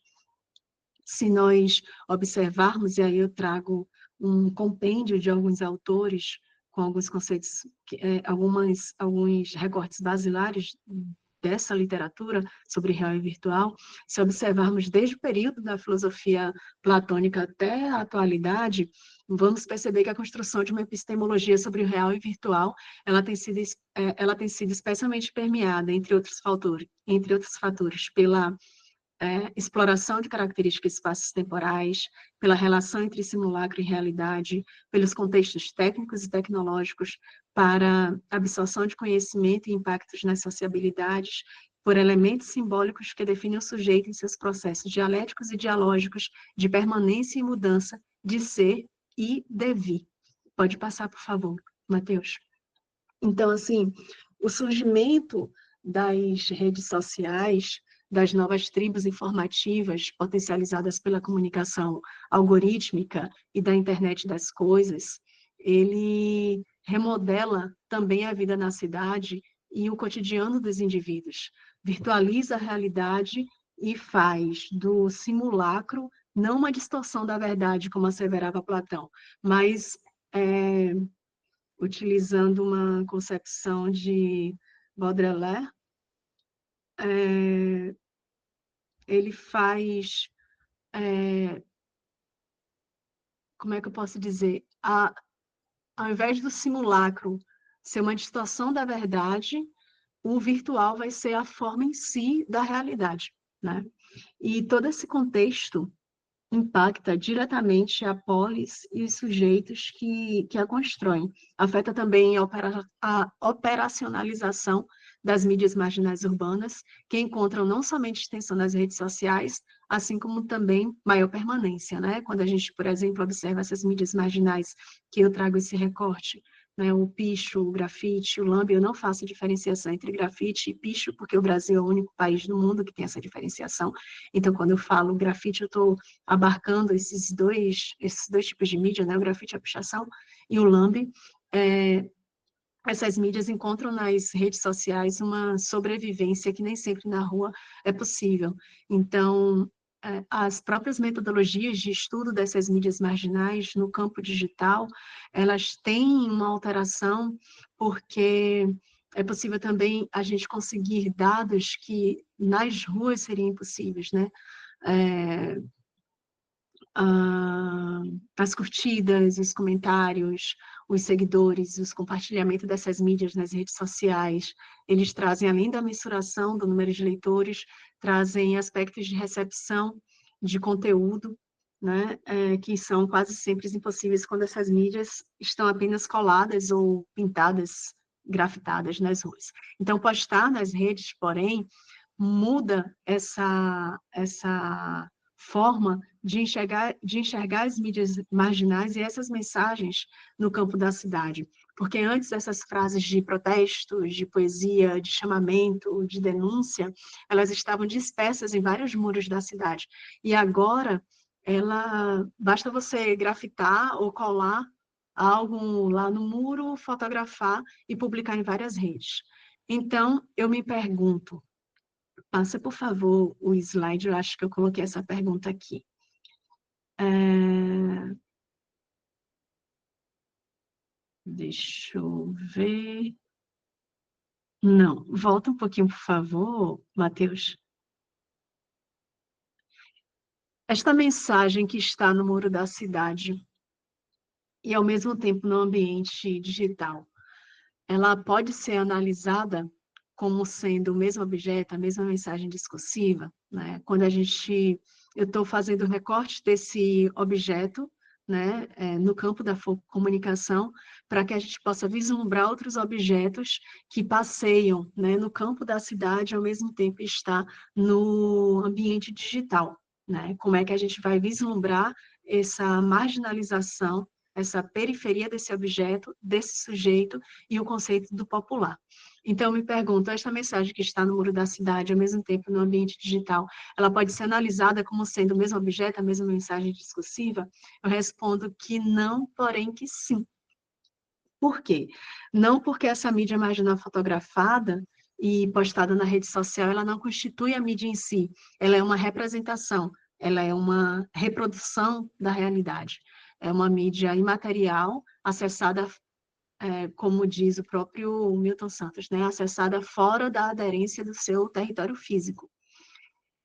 Se nós observarmos, e aí eu trago um compêndio de alguns autores, com alguns conceitos, alguns recortes basilares dessa literatura sobre real e virtual, se observarmos desde o período da filosofia platônica até a atualidade, vamos perceber que a construção de uma epistemologia sobre o real e virtual, ela tem sido especialmente permeada, entre outros fatores, pela exploração de características espaços temporais, pela relação entre simulacro e realidade, pelos contextos técnicos e tecnológicos para absorção de conhecimento e impactos nas sociabilidades, por elementos simbólicos que definem o sujeito em seus processos dialéticos e dialógicos de permanência e mudança, de ser e devir. Pode passar, por favor, Matheus. Então, assim, o surgimento das redes sociais, das novas tribos informativas potencializadas pela comunicação algorítmica e da internet das coisas, ele remodela também a vida na cidade e o cotidiano dos indivíduos, virtualiza a realidade e faz do simulacro não uma distorção da verdade, como asseverava Platão, mas utilizando uma concepção de Baudrillard, ele faz, como é que eu posso dizer, ao invés do simulacro ser uma distorção da verdade, o virtual vai ser a forma em si da realidade, né? E todo esse contexto impacta diretamente a polis e os sujeitos que a constroem. Afeta também a operacionalização das mídias marginais urbanas, que encontram não somente extensão nas redes sociais, assim como também maior permanência, né? Quando a gente, por exemplo, observa essas mídias marginais, que eu trago esse recorte, né? O picho, o grafite, o lambe, eu não faço diferenciação entre grafite e picho, porque o Brasil é o único país do mundo que tem essa diferenciação. Então, quando eu falo grafite, eu estou abarcando esses dois tipos de mídia, né? O grafite e a pichação, e o lambe. Essas mídias encontram nas redes sociais uma sobrevivência que nem sempre na rua é possível. Então, as próprias metodologias de estudo dessas mídias marginais no campo digital, elas têm uma alteração porque é possível também a gente conseguir dados que nas ruas seriam impossíveis, né? As curtidas, os comentários, os seguidores, os compartilhamentos dessas mídias nas redes sociais, eles trazem, além da mensuração do número de leitores, trazem aspectos de recepção de conteúdo, né, que são quase sempre impossíveis quando essas mídias estão apenas coladas ou pintadas, grafitadas nas ruas. Então, postar nas redes, porém, muda essa forma de enxergar as mídias marginais e essas mensagens no campo da cidade. Porque antes essas frases de protesto, de poesia, de chamamento, de denúncia, elas estavam dispersas em vários muros da cidade. E agora, basta você grafitar ou colar algo lá no muro, fotografar e publicar em várias redes. Então, eu me pergunto, passa, por favor, o slide, eu acho que eu coloquei essa pergunta aqui. Deixa eu ver. Não, volta um pouquinho, por favor, Matheus. Esta mensagem que está no muro da cidade e, ao mesmo tempo, no ambiente digital, ela pode ser analisada como sendo o mesmo objeto, a mesma mensagem discursiva, né? Quando eu estou fazendo o recorte desse objeto, né, no campo da comunicação, para que a gente possa vislumbrar outros objetos que passeiam, né, no campo da cidade, ao mesmo tempo está no ambiente digital, né? Como é que a gente vai vislumbrar essa marginalização, essa periferia desse objeto, desse sujeito, e o conceito do popular. Então, eu me pergunto, esta mensagem que está no muro da cidade, ao mesmo tempo no ambiente digital, ela pode ser analisada como sendo o mesmo objeto, a mesma mensagem discursiva? Eu respondo que não, porém que sim. Por quê? Não porque essa mídia marginal fotografada e postada na rede social, ela não constitui a mídia em si, ela é uma representação, ela é uma reprodução da realidade. É uma mídia imaterial acessada como diz o próprio Milton Santos, né, acessada fora da aderência do seu território físico.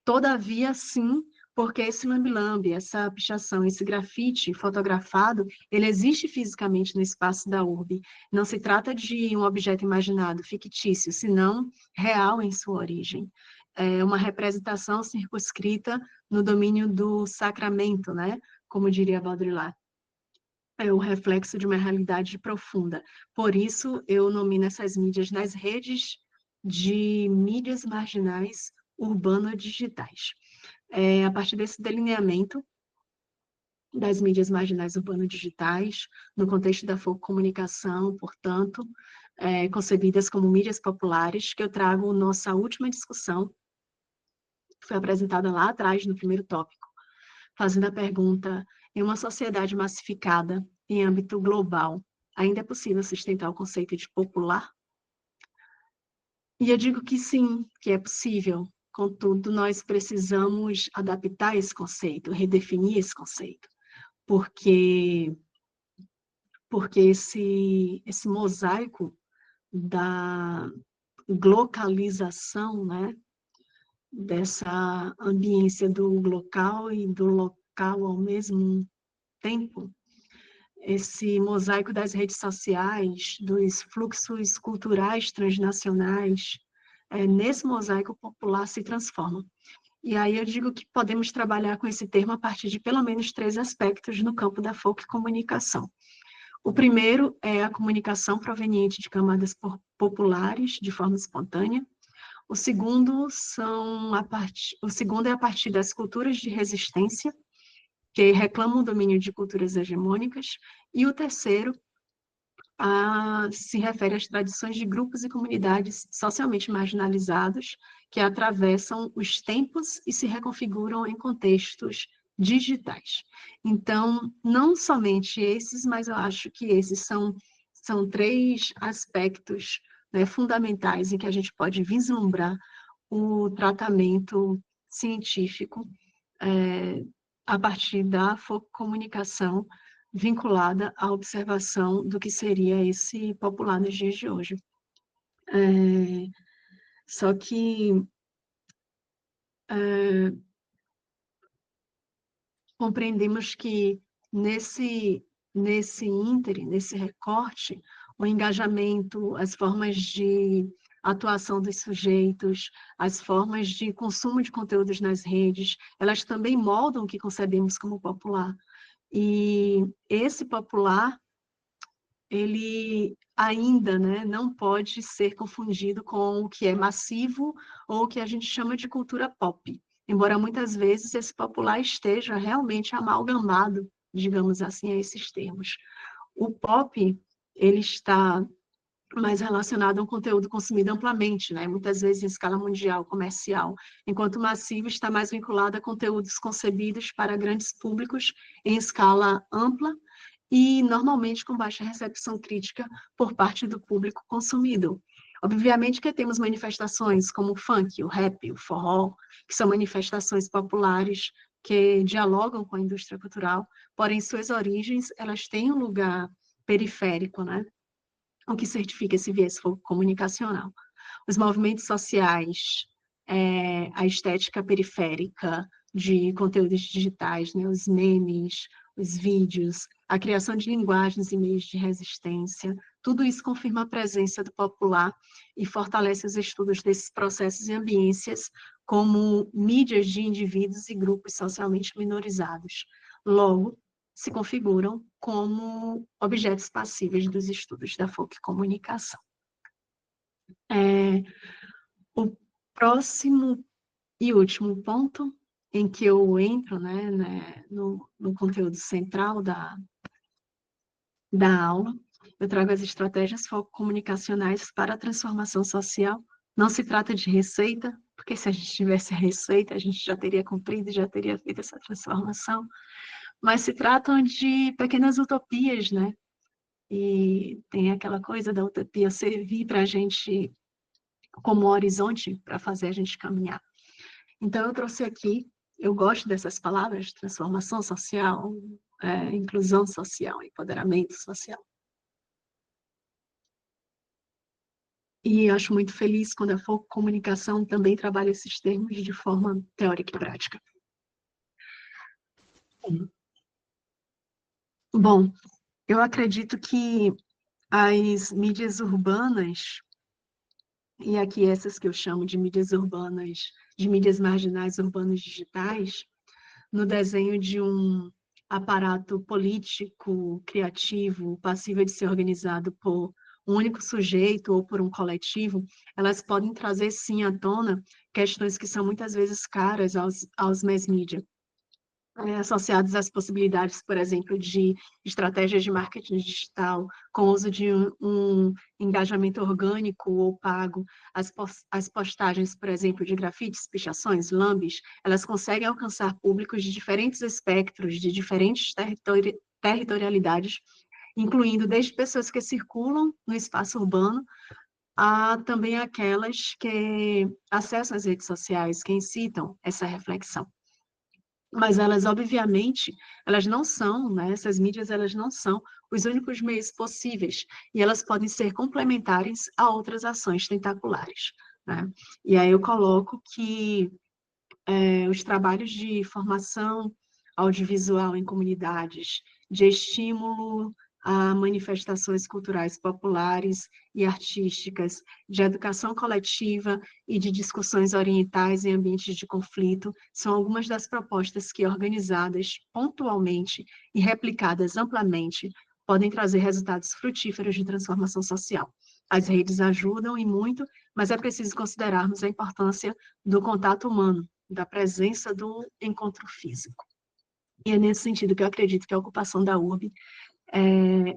Todavia, sim, porque esse lambe-lambe, essa pichação, esse grafite fotografado, ele existe fisicamente no espaço da urbe. Não se trata de um objeto imaginado, fictício, senão real em sua origem. É uma representação circunscrita no domínio do sacramento, né? Como diria Baudrillard. É o reflexo de uma realidade profunda. Por isso, eu nomino essas mídias nas redes de mídias marginais urbano-digitais. A partir desse delineamento das mídias marginais urbano-digitais, no contexto da comunicação, portanto, concebidas como mídias populares, que eu trago nossa última discussão, que foi apresentada lá atrás, no primeiro tópico, fazendo a pergunta: em uma sociedade massificada, em âmbito global, ainda é possível sustentar o conceito de popular? E eu digo que sim, que é possível. Contudo, nós precisamos adaptar esse conceito, redefinir esse conceito, porque esse mosaico da glocalização, né, dessa ambiência do local e do local ao mesmo tempo, esse mosaico das redes sociais, dos fluxos culturais transnacionais, nesse mosaico popular se transforma. E aí eu digo que podemos trabalhar com esse termo a partir de pelo menos 3 aspectos no campo da folk comunicação. O primeiro é a comunicação proveniente de camadas populares, de forma espontânea. O segundo é a partir das culturas de resistência, que reclamam o domínio de culturas hegemônicas. E o terceiro se refere às tradições de grupos e comunidades socialmente marginalizados que atravessam os tempos e se reconfiguram em contextos digitais. Então, não somente esses, mas eu acho que esses são 3 aspectos, né, fundamentais em que a gente pode vislumbrar o tratamento científico a partir da comunicação vinculada à observação do que seria esse popular nos dias de hoje. Só que compreendemos que nesse ínterim, nesse recorte, o engajamento, as formas de atuação dos sujeitos, as formas de consumo de conteúdos nas redes, elas também moldam o que concebemos como popular. E esse popular, ele ainda, né, não pode ser confundido com o que é massivo ou o que a gente chama de cultura pop. Embora muitas vezes esse popular esteja realmente amalgamado, digamos assim, a esses termos. O pop, ele está mais relacionado a um conteúdo consumido amplamente, né? Muitas vezes em escala mundial, comercial, enquanto o massivo está mais vinculado a conteúdos concebidos para grandes públicos em escala ampla e normalmente com baixa recepção crítica por parte do público consumido. Obviamente que temos manifestações como o funk, o rap, o forró, que são manifestações populares que dialogam com a indústria cultural, porém suas origens, elas têm um lugar periférico, né? O que certifica esse viés comunicacional. Os movimentos sociais, a estética periférica de conteúdos digitais, né, os memes, os vídeos, a criação de linguagens e meios de resistência, tudo isso confirma a presença do popular e fortalece os estudos desses processos e ambiências como mídias de indivíduos e grupos socialmente minorizados. Logo, se configuram como objetos passíveis dos estudos da folk comunicação. O próximo e último ponto em que eu entro, né, no conteúdo central da aula, eu trago as estratégias comunicacionais para a transformação social. Não se trata de receita, porque se a gente tivesse receita, a gente já teria cumprido, já teria feito essa transformação, mas se tratam de pequenas utopias, né? E tem aquela coisa da utopia servir para a gente como horizonte para fazer a gente caminhar. Então, eu trouxe aqui, eu gosto dessas palavras, transformação social, inclusão social, empoderamento social. E acho muito feliz quando a comunicação também trabalha esses termos de forma teórica e prática. Bom, eu acredito que as mídias urbanas, e aqui essas que eu chamo de mídias urbanas, de mídias marginais urbanas digitais, no desenho de um aparato político, criativo, passível de ser organizado por um único sujeito ou por um coletivo, elas podem trazer, sim, à tona questões que são muitas vezes caras aos mass media, associados às possibilidades, por exemplo, de estratégias de marketing digital, com o uso de um engajamento orgânico ou pago, as postagens, por exemplo, de grafites, pichações, lambes, elas conseguem alcançar públicos de diferentes espectros, de diferentes territorialidades, incluindo desde pessoas que circulam no espaço urbano, a também aquelas que acessam as redes sociais, que incitam essa reflexão. Mas elas, obviamente, elas não são, né, essas mídias, elas não são os únicos meios possíveis, e elas podem ser complementares a outras ações tentaculares, né? E aí eu coloco que os trabalhos de formação audiovisual em comunidades, de estímulo a manifestações culturais populares e artísticas, de educação coletiva e de discussões orientais em ambientes de conflito, são algumas das propostas que, organizadas pontualmente e replicadas amplamente, podem trazer resultados frutíferos de transformação social. As redes ajudam e muito, mas é preciso considerarmos a importância do contato humano, da presença do encontro físico. E é nesse sentido que eu acredito que a ocupação da URB,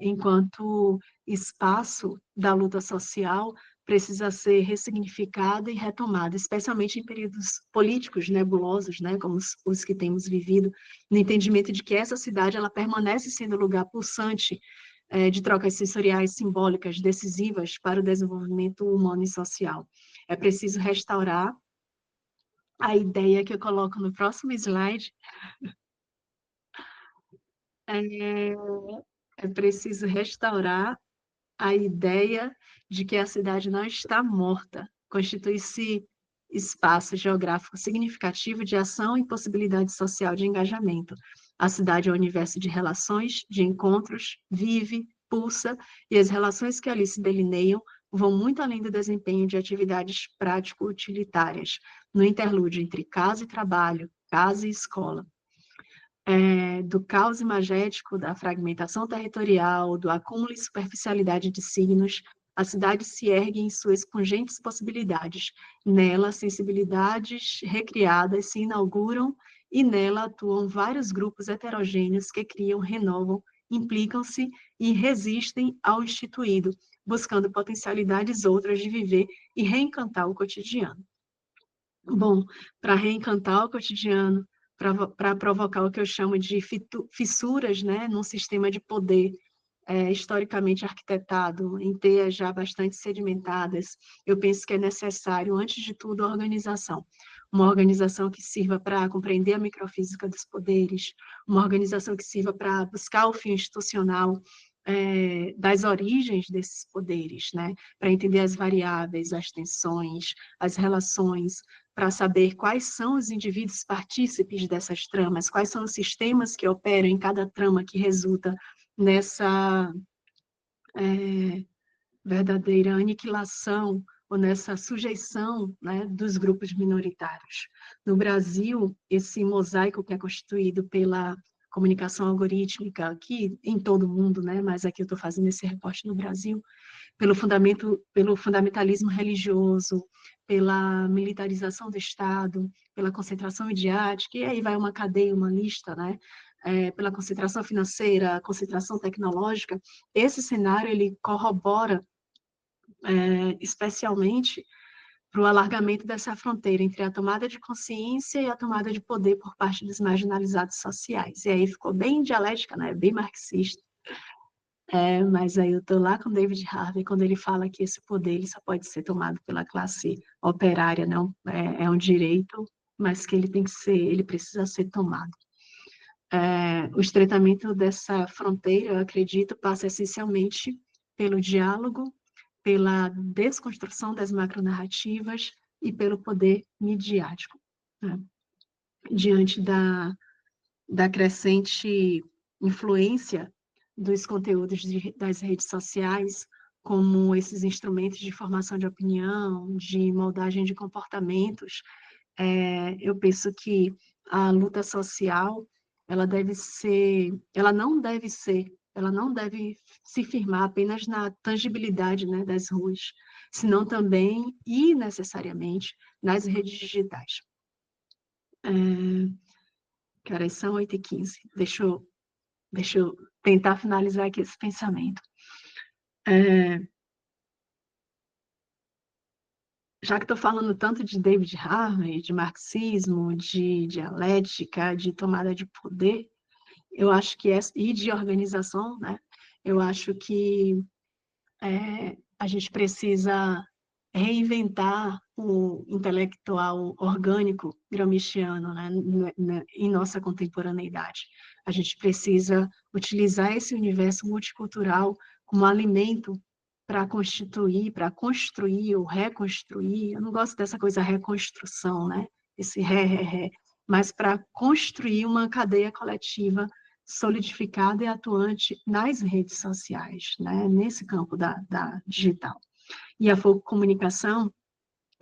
enquanto espaço da luta social, precisa ser ressignificada e retomada, especialmente em períodos políticos nebulosos, né, como os que temos vivido, no entendimento de que essa cidade ela permanece sendo lugar pulsante de trocas sensoriais simbólicas decisivas para o desenvolvimento humano e social. É preciso restaurar a ideia que eu coloco no próximo slide, é, é preciso restaurar a ideia de que a cidade não está morta, constitui-se espaço geográfico significativo de ação e possibilidade social de engajamento. A cidade é um universo de relações, de encontros, vive, pulsa, e as relações que ali se delineiam vão muito além do desempenho de atividades prático-utilitárias, no interlúdio entre casa e trabalho, casa e escola. Do caos imagético, da fragmentação territorial, do acúmulo e superficialidade de signos, a cidade se ergue em suas pungentes possibilidades. Nela, sensibilidades recriadas se inauguram e nela atuam vários grupos heterogêneos que criam, renovam, implicam-se e resistem ao instituído, buscando potencialidades outras de viver e reencantar o cotidiano. Bom, para reencantar o cotidiano, para provocar o que eu chamo de fissuras, né, num sistema de poder historicamente arquitetado, em teias já bastante sedimentadas, eu penso que é necessário, antes de tudo, a organização. Uma organização que sirva para compreender a microfísica dos poderes, uma organização que sirva para buscar o fim institucional das origens desses poderes, né? Para entender as variáveis, as tensões, as relações, para saber quais são os indivíduos partícipes dessas tramas, quais são os sistemas que operam em cada trama que resulta nessa verdadeira aniquilação ou nessa sujeição, né, dos grupos minoritários. No Brasil, esse mosaico que é constituído pela comunicação algorítmica, aqui em todo o mundo, né, mas aqui eu estou fazendo esse recorte no Brasil, pelo fundamentalismo religioso, pela militarização do Estado, pela concentração midiática, e aí vai uma cadeia, uma lista, né? Pela concentração financeira, concentração tecnológica, esse cenário ele corrobora especialmente para o alargamento dessa fronteira entre a tomada de consciência e a tomada de poder por parte dos marginalizados sociais. E aí ficou bem dialética, né? Bem marxista. Mas aí eu estou lá com David Harvey, quando ele fala que esse poder ele só pode ser tomado pela classe operária, não é um direito, mas que ele tem que ser, ele precisa ser tomado. O estreitamento dessa fronteira, eu acredito, passa essencialmente pelo diálogo, pela desconstrução das macronarrativas e pelo poder midiático, né? Diante da crescente influência dos conteúdos das redes sociais, como esses instrumentos de formação de opinião, de moldagem de comportamentos, eu penso que a luta social, ela não deve se firmar apenas na tangibilidade, né, das ruas, senão também e necessariamente nas redes digitais. Cara, são 8h15. Deixa eu tentar finalizar aqui esse pensamento. Já que estou falando tanto de David Harvey, de marxismo, de dialética, de tomada de poder, eu acho que e de organização, né? Eu acho que a gente precisa reinventar o intelectual orgânico gramsciano, né, em nossa contemporaneidade. A gente precisa utilizar esse universo multicultural como alimento para constituir, para construir ou reconstruir. Eu não gosto dessa coisa reconstrução, né? Esse ré, mas para construir uma cadeia coletiva solidificada e atuante nas redes sociais, né? Nesse campo da digital. E a comunicação,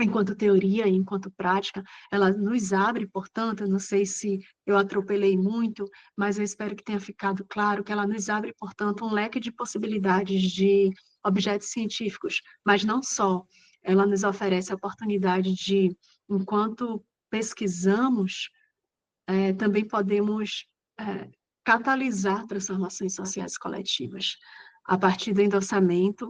enquanto teoria, enquanto prática, ela nos abre, portanto, eu não sei se eu atropelei muito, mas eu espero que tenha ficado claro que ela nos abre, portanto, um leque de possibilidades de objetos científicos, mas não só, ela nos oferece a oportunidade de, enquanto pesquisamos, também podemos catalisar transformações sociais coletivas, a partir do endossamento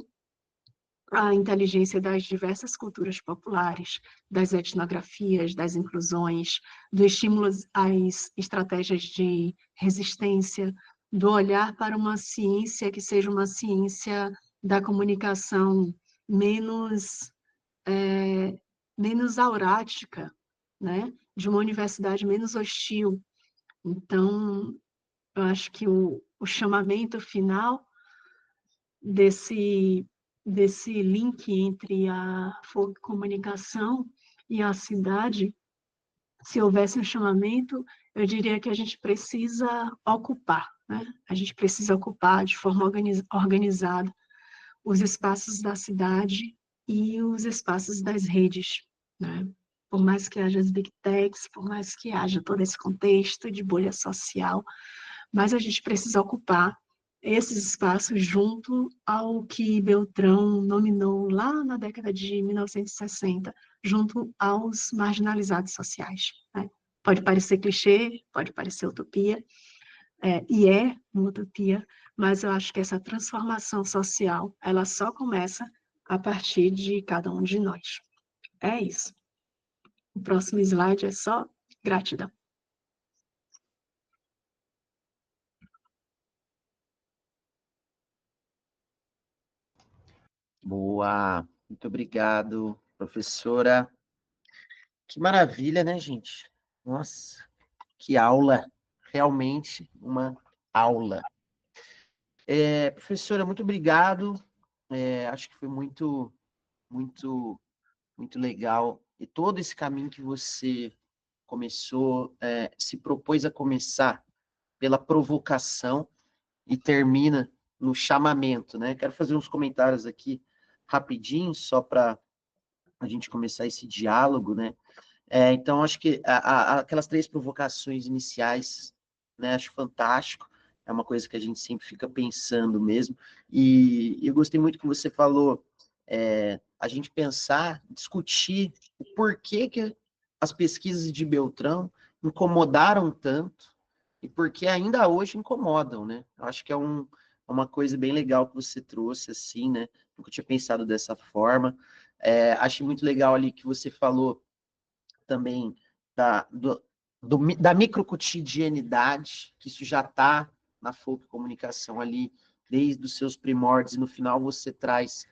a inteligência das diversas culturas populares, das etnografias, das inclusões, do estímulo às estratégias de resistência, do olhar para uma ciência que seja uma ciência da comunicação menos, menos aurática, né? De uma universidade menos hostil. Então, eu acho que o chamamento final desse link entre a comunicação e a cidade, se houvesse um chamamento, eu diria que a gente precisa ocupar, né? A gente precisa ocupar de forma organizada os espaços da cidade e os espaços das redes, né? Por mais que haja as big techs, por mais que haja todo esse contexto de bolha social, mas a gente precisa ocupar esses espaços junto ao que Beltrão nominou lá na década de 1960, junto aos marginalizados sociais, né? Pode parecer clichê, pode parecer utopia, e é uma utopia, mas eu acho que essa transformação social, ela só começa a partir de cada um de nós. É isso. O próximo slide é só gratidão. Boa, muito obrigado, professora. Que maravilha, né, gente? Nossa, que aula, realmente uma aula. Professora, muito obrigado. Acho que foi muito, muito, muito legal. E todo esse caminho que você começou, se propôs a começar pela provocação e termina no chamamento, né? Quero fazer uns comentários aqui rapidinho, só para a gente começar esse diálogo, né? Então, acho que aquelas 3 provocações iniciais, né, acho fantástico, é uma coisa que a gente sempre fica pensando mesmo, e eu gostei muito que você falou, a gente pensar, discutir o porquê que as pesquisas de Beltrão incomodaram tanto, e porque ainda hoje incomodam, né? Eu acho que é uma coisa bem legal que você trouxe, assim, né? Nunca tinha pensado dessa forma. Achei muito legal ali que você falou também da microcotidianidade, que isso já está na folk comunicação ali, desde os seus primórdios, e no final você traz,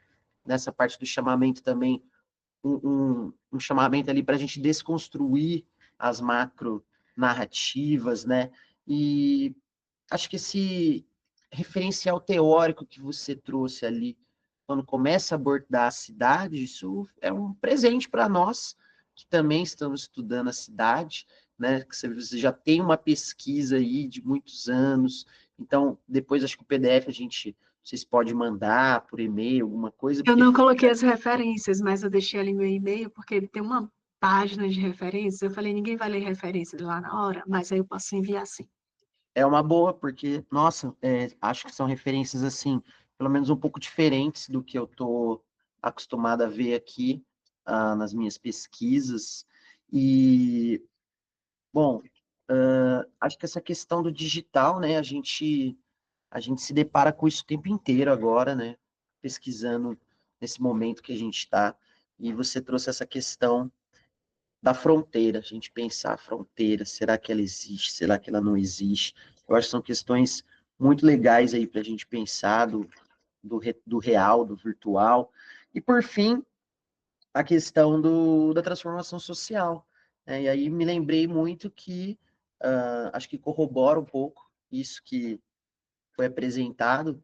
nessa parte do chamamento também, um chamamento ali para a gente desconstruir as macro narrativas, né? E acho que esse referencial teórico que você trouxe ali quando começa a abordar a cidade, isso é um presente para nós, que também estamos estudando a cidade, né? Que você já tem uma pesquisa aí de muitos anos, então depois acho que o PDF vocês podem mandar por e-mail, alguma coisa, Eu porque não coloquei as referências, mas eu deixei ali meu e-mail, porque ele tem uma página de referências. Eu falei, ninguém vai ler referências lá na hora, mas aí eu posso enviar sim. é uma boa, porque, nossa, acho que são referências, assim, pelo menos um pouco diferentes do que eu estou acostumado a ver aqui, nas minhas pesquisas. E, bom, acho que essa questão do digital, né, a gente se depara com isso o tempo inteiro agora, né, pesquisando nesse momento que a gente está. E você trouxe essa questão da fronteira, a gente pensar a fronteira, será que ela existe, será que ela não existe? Eu acho que são questões muito legais aí para a gente pensar do real, do virtual. E, por fim, a questão da transformação social, né? E aí me lembrei muito que, acho que corrobora um pouco isso que foi apresentado,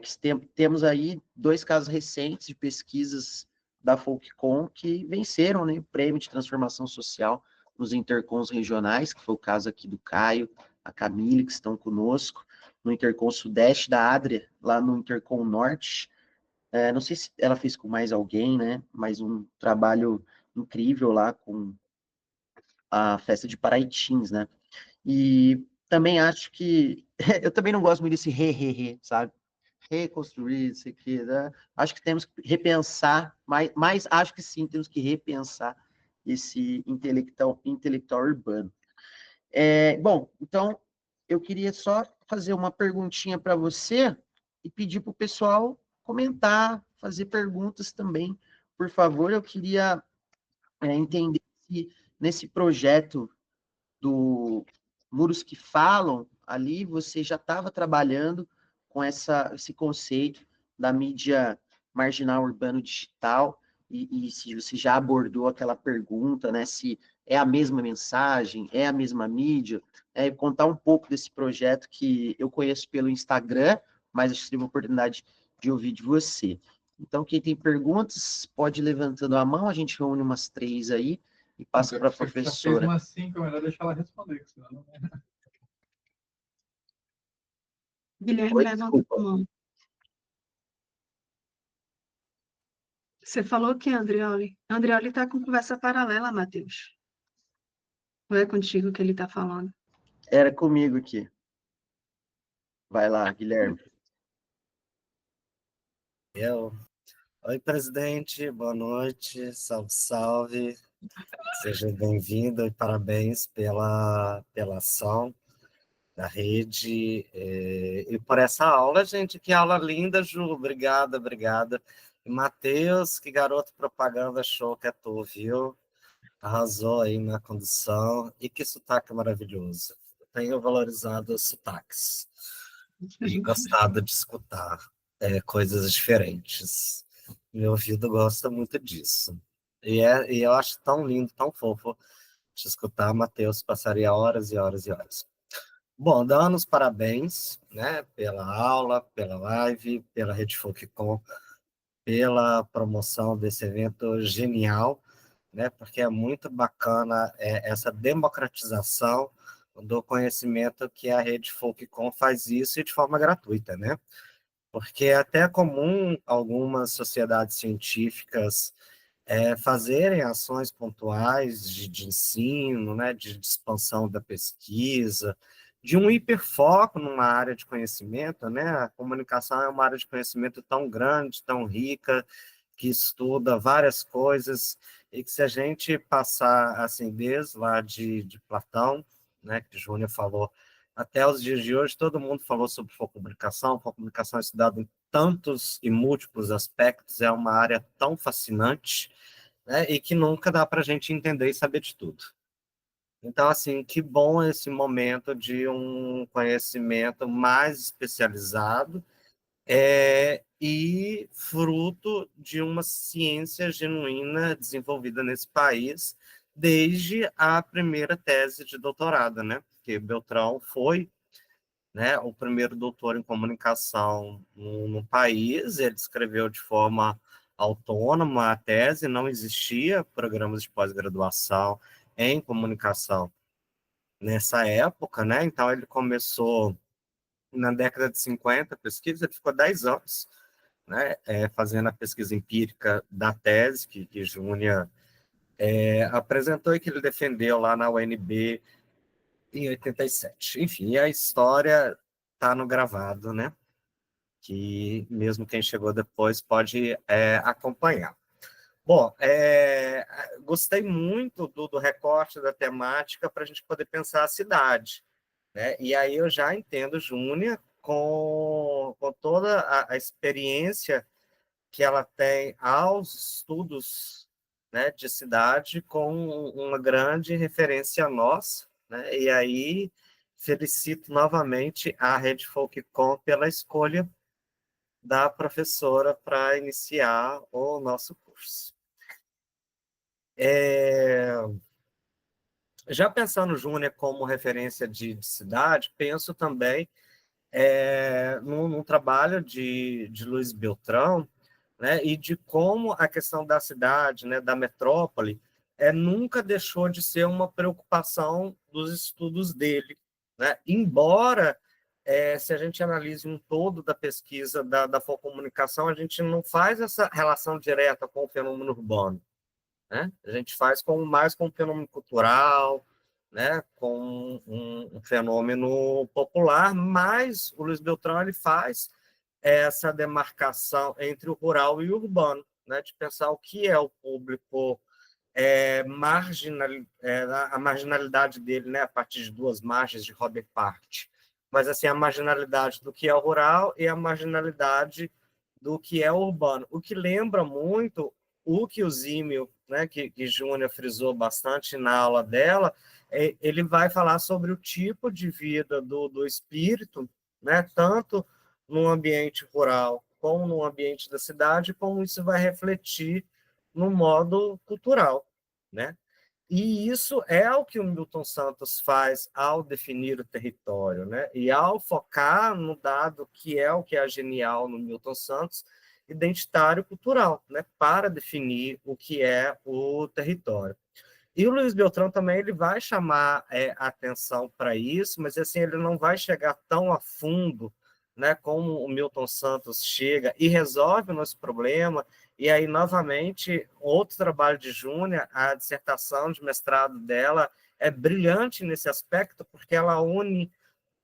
que temos aí dois casos recentes de pesquisas da Folkcom que venceram, né, o prêmio de transformação social nos intercons regionais, que foi o caso aqui do Caio, a Camille, que estão conosco, no Intercom Sudeste da Adria, lá no Intercom Norte. Não sei se ela fez com mais alguém, né, mas um trabalho incrível lá com a festa de Paraitins, né? E também acho que eu também não gosto muito desse sabe? Reconstruir, isso aqui, né? Acho que temos que repensar, mas acho que sim, temos que repensar esse intelectual urbano. Bom, então eu queria só fazer uma perguntinha para você e pedir para o pessoal comentar, fazer perguntas também, por favor. Eu queria entender se nesse projeto do Muros que Falam, ali você já estava trabalhando com esse conceito da mídia marginal urbano digital, e se você já abordou aquela pergunta, né, se é a mesma mensagem, é a mesma mídia, contar um pouco desse projeto que eu conheço pelo Instagram, mas eu tive a oportunidade de ouvir de você. Então, quem tem perguntas, pode ir levantando a mão, a gente reúne umas 3 aí, e passa para a professora. Já fez umas 5, é melhor deixar ela responder, senão não... Guilherme Oi, levanta desculpa. a mão. Você falou que Andreoli. Andreoli está com conversa paralela, Matheus. Ou é contigo que ele está falando? Era comigo aqui. Vai lá, Guilherme. Eu. Oi, presidente, boa noite, salve, salve. Seja bem-vindo e parabéns pela ação da rede e por essa aula, gente. Que aula linda, Ju. Obrigada, obrigada. E Matheus, que garoto propaganda show que é tu, viu? Arrasou aí na condução. E que sotaque maravilhoso. Tenho valorizado os sotaques e gostado de escutar coisas diferentes. Meu ouvido gosta muito disso. E eu acho tão lindo, tão fofo de escutar Matheus, passaria horas e horas e horas. Bom, dando os parabéns, né, pela aula, pela live, pela Rede Folkcom, pela promoção desse evento genial, né, porque é muito bacana essa democratização do conhecimento que a Rede Folkcom faz isso e de forma gratuita, né? Porque é até comum algumas sociedades científicas fazerem ações pontuais de ensino, né, de expansão da pesquisa, de um hiperfoco numa área de conhecimento, né? A comunicação é uma área de conhecimento tão grande, tão rica, que estuda várias coisas, e que se a gente passar, assim, desde lá de Platão, né, que o Júnior falou, até os dias de hoje, todo mundo falou sobre comunicação é estudada em tantos e múltiplos aspectos, é uma área tão fascinante, né, e que nunca dá para a gente entender e saber de tudo. Então, assim, que bom esse momento de um conhecimento mais especializado e fruto de uma ciência genuína desenvolvida nesse país desde a primeira tese de doutorado, né? Porque Beltrão foi, né, o primeiro doutor em comunicação no país. Ele escreveu de forma autônoma a tese, não existia programas de pós-graduação em comunicação nessa época, né? Então ele começou na década de 50 a pesquisa, ele ficou 10 anos, né, fazendo a pesquisa empírica da tese que Júnia apresentou e que ele defendeu lá na UNB em 87. Enfim, a história está no gravado, né? Que mesmo quem chegou depois pode acompanhar. Bom, gostei muito do recorte da temática para a gente poder pensar a cidade, né? E aí eu já entendo Júnia com toda a experiência que ela tem aos estudos, né, de cidade, com uma grande referência nossa, né? E aí felicito novamente a Rede Folkcom pela escolha da professora para iniciar o nosso curso. Já pensando Júnior como referência de cidade, penso também num trabalho de Luiz Beltrão, né, e de como a questão da cidade, né, da metrópole, nunca deixou de ser uma preocupação dos estudos dele, né? Embora, se a gente analise um todo da pesquisa da Folcomunicação, a gente não faz essa relação direta com o fenômeno urbano, né? A gente faz mais com um fenômeno cultural, né? Com um fenômeno popular, mas o Luiz Beltrão ele faz essa demarcação entre o rural e o urbano, né? De pensar o que é o público a marginalidade dele, né? A partir de duas margens de Robert Part, mas assim a marginalidade do que é o rural e a marginalidade do que é o urbano, o que lembra muito o que o Zímio, né, que Júnia frisou bastante na aula dela, ele vai falar sobre o tipo de vida do espírito, né, tanto no ambiente rural como no ambiente da cidade, como isso vai refletir no modo cultural, né? E isso é o que o Milton Santos faz ao definir o território, né? E ao focar no dado que é o que é genial no Milton Santos, identitário cultural, né? Para definir o que é o território. E o Luiz Beltrão também ele vai chamar atenção para isso, mas assim ele não vai chegar tão a fundo, né, como o Milton Santos chega e resolve o nosso problema. E aí, novamente, outro trabalho de Júnia, a dissertação de mestrado dela é brilhante nesse aspecto, porque ela une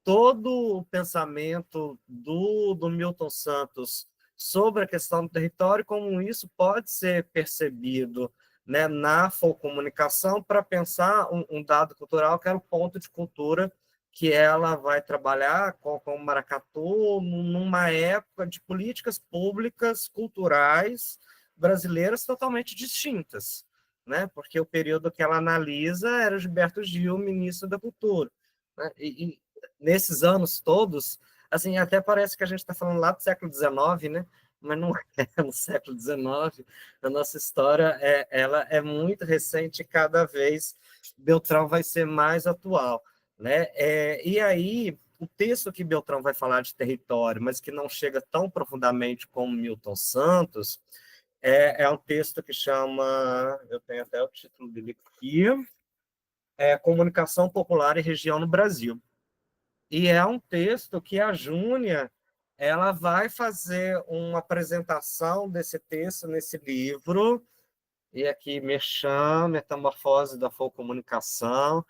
todo o pensamento do Milton Santos sobre a questão do território, como isso pode ser percebido, né, na folcomunicação, para pensar um dado cultural que era o ponto de cultura que ela vai trabalhar com o Maracatu numa época de políticas públicas culturais brasileiras totalmente distintas, né? Porque o período que ela analisa era Gilberto Gil, ministro da Cultura, né? E nesses anos todos, assim, até parece que a gente está falando lá do século XIX, né? Mas não é no século XIX. A nossa história ela é muito recente e cada vez Beltrão vai ser mais atual, né? E aí, o texto que Beltrão vai falar de território, mas que não chega tão profundamente como Milton Santos, é um texto que chama, eu tenho até o título dele aqui, Comunicação Popular e Região no Brasil. E é um texto que a Júnia ela vai fazer uma apresentação desse texto nesse livro, e aqui Merchan, Metamorfose da Folcomunicação.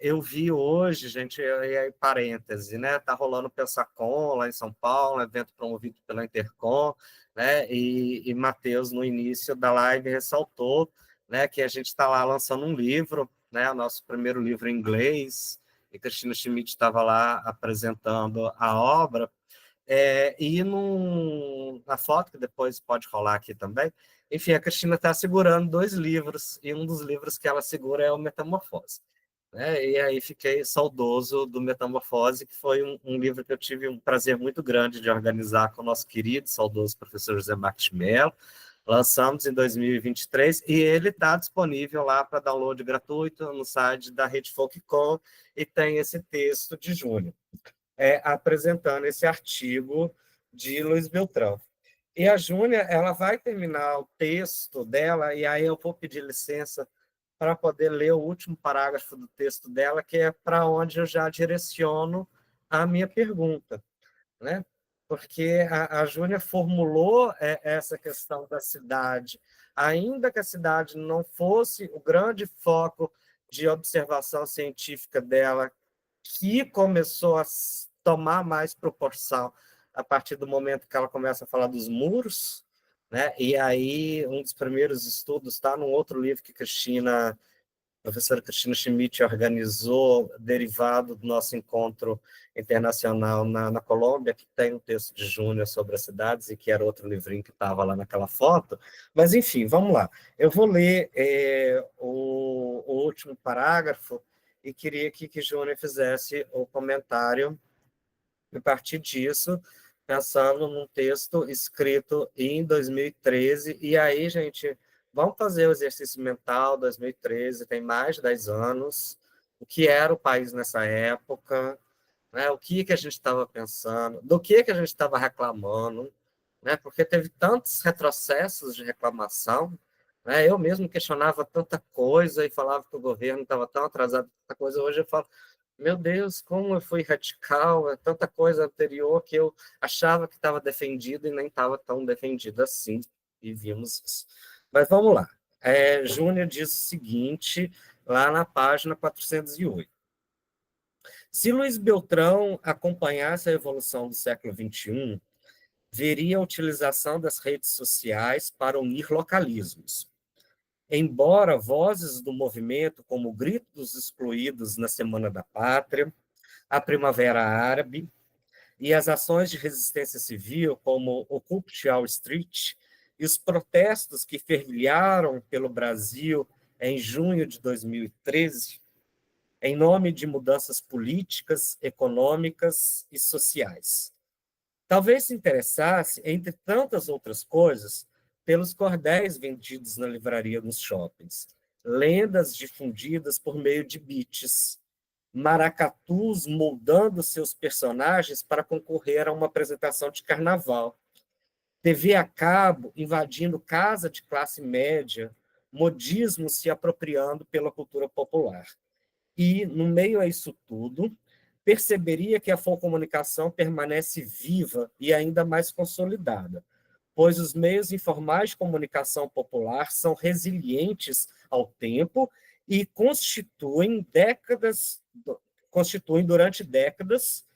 Eu vi hoje, gente, e aí, parêntese, né? Está rolando o Pensacom lá em São Paulo, um evento promovido pela Intercom, né? E Matheus, no início da live, ressaltou, né, que a gente está lá lançando um livro, né? O nosso primeiro livro em inglês, e Cristina Schmidt estava lá apresentando a obra, e na foto, que depois pode rolar aqui também, enfim, a Cristina está segurando dois livros, e um dos livros que ela segura é o Metamorfose. Né? E aí fiquei saudoso do Metamorfose, que foi um livro que eu tive um prazer muito grande de organizar com o nosso querido, saudoso professor José Marques Mello, Lançamos em 2023 e ele está disponível lá para download gratuito no site da Rede Folkcom e tem esse texto de Júnior, apresentando esse artigo de Luiz Beltrão. E a Júnia, ela vai terminar o texto dela, e aí eu vou pedir licença para poder ler o último parágrafo do texto dela, que é para onde eu já direciono a minha pergunta, né? Porque a Júnia formulou essa questão da cidade, ainda que a cidade não fosse o grande foco de observação científica dela, que começou a tomar mais proporção a partir do momento que ela começa a falar dos muros, né? E aí um dos primeiros estudos está num outro livro que a professora Cristina Schmidt organizou, derivado do nosso encontro internacional na Colômbia, que tem um texto de Júnior sobre as cidades, e que era outro livrinho que estava lá naquela foto. Mas, enfim, vamos lá. Eu vou ler o último parágrafo e queria que Júnior fizesse o comentário a partir disso, pensando num texto escrito em 2013. E aí, gente, vamos fazer o exercício mental. 2013 tem mais de 10 anos. O que era o país nessa época, né? O que a gente estava pensando, do que a gente estava reclamando, né? Porque teve tantos retrocessos de reclamação, né? Eu mesmo questionava tanta coisa e falava que o governo estava tão atrasado, tanta coisa. Hoje eu falo, meu Deus, como eu fui radical, é tanta coisa anterior que eu achava que estava defendida e nem estava tão defendida assim, e vimos isso. Mas vamos lá. Júnior diz o seguinte, lá na página 408. Se Luiz Beltrão acompanhasse a evolução do século XXI, veria a utilização das redes sociais para unir localismos. Embora vozes do movimento, como o Grito dos Excluídos na Semana da Pátria, a Primavera Árabe e as ações de resistência civil, como Occupy Wall Street, e os protestos que fervilharam pelo Brasil em junho de 2013, em nome de mudanças políticas, econômicas e sociais. Talvez se interessasse, entre tantas outras coisas, pelos cordéis vendidos na livraria nos shoppings, lendas difundidas por meio de beats, maracatus moldando seus personagens para concorrer a uma apresentação de carnaval, TV a cabo invadindo casa de classe média, modismo se apropriando pela cultura popular. E, no meio a isso tudo, perceberia que a comunicação permanece viva e ainda mais consolidada, pois os meios informais de comunicação popular são resilientes ao tempo e constituem durante décadas,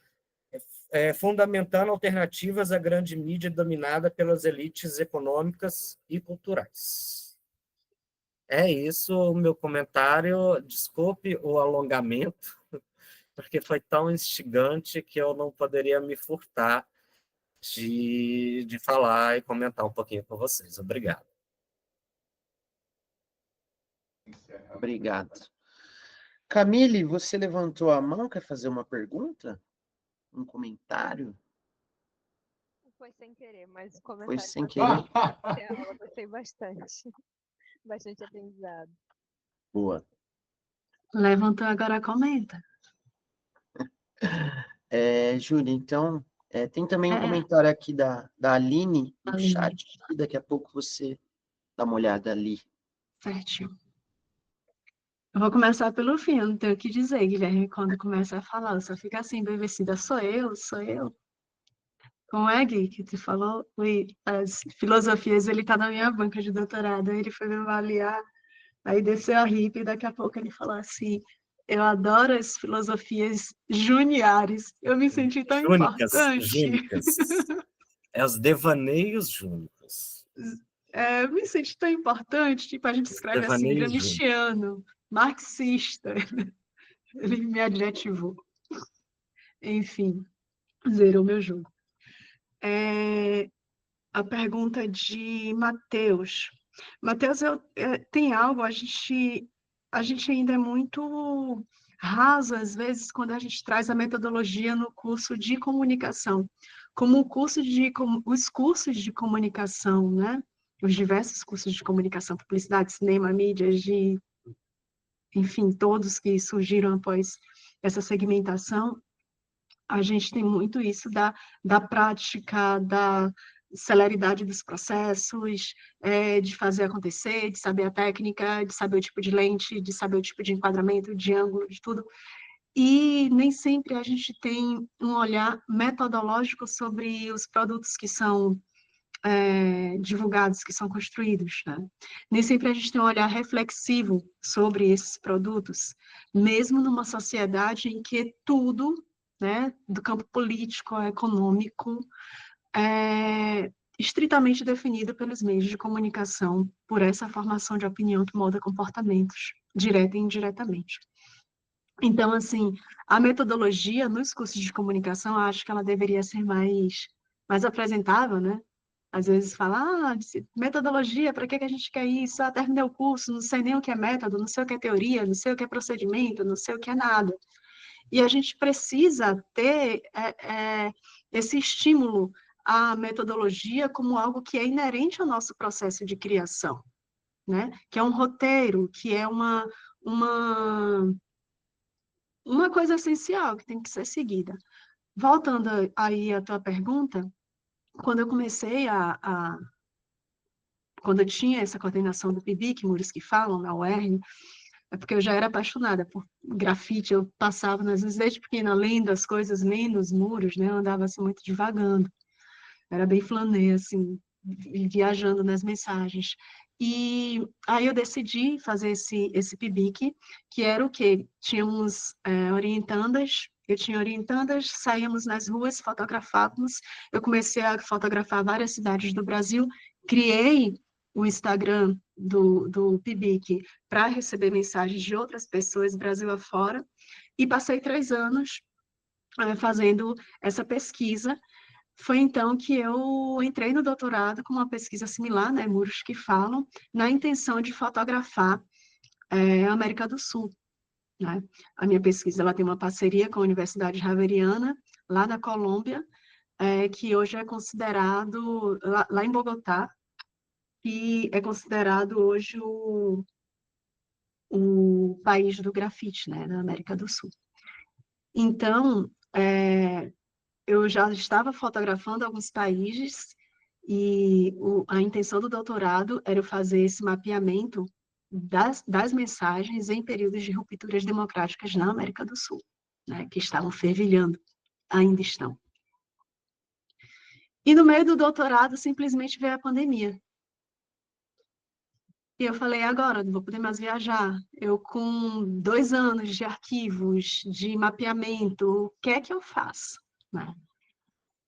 fundamentando alternativas à grande mídia dominada pelas elites econômicas e culturais. É isso o meu comentário. Desculpe o alongamento, porque foi tão instigante que eu não poderia me furtar de falar e comentar um pouquinho com vocês. Obrigado. Obrigado. Camille, você levantou a mão, quer fazer uma pergunta? Um comentário? Foi sem querer, mas o comentário... Foi sem querer. Eu gostei bastante. Bastante aprendizado. Boa. Levantou, agora comenta. Júlia, então, tem também um comentário aqui da Aline no Aline. chat, e daqui a pouco você dá uma olhada ali. Certinho. Eu vou começar pelo fim, eu não tenho o que dizer, Guilherme, quando começa a falar, eu só fico assim, embevecida, sou eu. Como é, Gui, que tu falou? As filosofias, ele tá na minha banca de doutorado, ele foi me avaliar, aí desceu a hippie, e daqui a pouco ele falou assim, eu adoro as filosofias juniares, eu me senti tão importante. Júnicas. Os devaneios júnicos. Eu me senti tão importante, tipo, a gente escreve assim, gramsciano, marxista, ele me adjetivou. Enfim, zerou meu jogo. A pergunta de Matheus. Matheus, tem algo, a gente ainda é muito raso, às vezes, quando a gente traz a metodologia no curso de comunicação, como os cursos de comunicação, né? os diversos cursos de comunicação, publicidade, cinema, mídias, enfim, todos que surgiram após essa segmentação, a gente tem muito isso da prática, da celeridade dos processos, de fazer acontecer, de saber a técnica, de saber o tipo de lente, de saber o tipo de enquadramento, de ângulo, de tudo. E nem sempre a gente tem um olhar metodológico sobre os produtos que são divulgados, que são construídos, né? Nem sempre a gente tem um olhar reflexivo sobre esses produtos, mesmo numa sociedade em que tudo, né, do campo político, econômico, é estritamente definido pelos meios de comunicação, por essa formação de opinião que molda comportamentos, direta e indiretamente. Então, assim, a metodologia nos cursos de comunicação, eu acho que ela deveria ser mais apresentável, né? Às vezes fala, metodologia, para que a gente quer isso? Ah, terminei o curso, não sei nem o que é método, não sei o que é teoria, não sei o que é procedimento, não sei o que é nada. E a gente precisa ter esse estímulo à metodologia como algo que é inerente ao nosso processo de criação, né? Que é um roteiro, que é uma coisa essencial que tem que ser seguida. Voltando aí à tua pergunta, quando eu comecei quando eu tinha essa coordenação do PIBIC, Muros que Falam, na UERN, é porque eu já era apaixonada por grafite, eu passava, às vezes, desde pequena, lendo as coisas, lendo os muros, né, eu andava assim muito divagando, era bem flanê, assim, viajando nas mensagens. E aí eu decidi fazer esse PIBIC, que era o quê? Tínhamos orientandas, eu tinha orientandas, saíamos nas ruas, fotografávamos, eu comecei a fotografar várias cidades do Brasil, criei o Instagram do PIBIC para receber mensagens de outras pessoas, Brasil afora, e passei 3 anos fazendo essa pesquisa. Foi então que eu entrei no doutorado com uma pesquisa similar, né, Muros que Falam, na intenção de fotografar a América do Sul, né? A minha pesquisa ela tem uma parceria com a Universidade Javeriana, lá da Colômbia, que hoje é considerado, lá em Bogotá, que é considerado hoje o país do grafite, né, na América do Sul. Então, eu já estava fotografando alguns países e a intenção do doutorado era eu fazer esse mapeamento das mensagens em períodos de rupturas democráticas na América do Sul, né, que estavam fervilhando, ainda estão. E no meio do doutorado, simplesmente veio a pandemia. E eu falei, agora, não vou poder mais viajar. Eu, com 2 anos de arquivos, de mapeamento, o que é que eu faço? Né?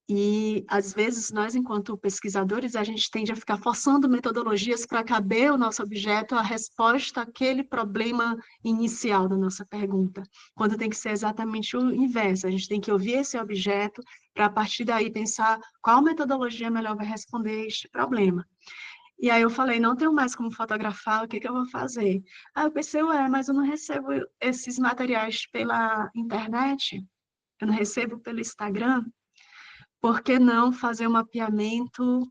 E, às vezes, nós, enquanto pesquisadores, a gente tende a ficar forçando metodologias para caber o nosso objeto a resposta àquele problema inicial da nossa pergunta, quando tem que ser exatamente o inverso. A gente tem que ouvir esse objeto para, a partir daí, pensar qual metodologia melhor vai responder este problema. E aí eu falei, não tenho mais como fotografar, o que que eu vou fazer? Aí eu pensei, mas eu não recebo esses materiais pela internet, eu não recebo pelo Instagram, por que não fazer um mapeamento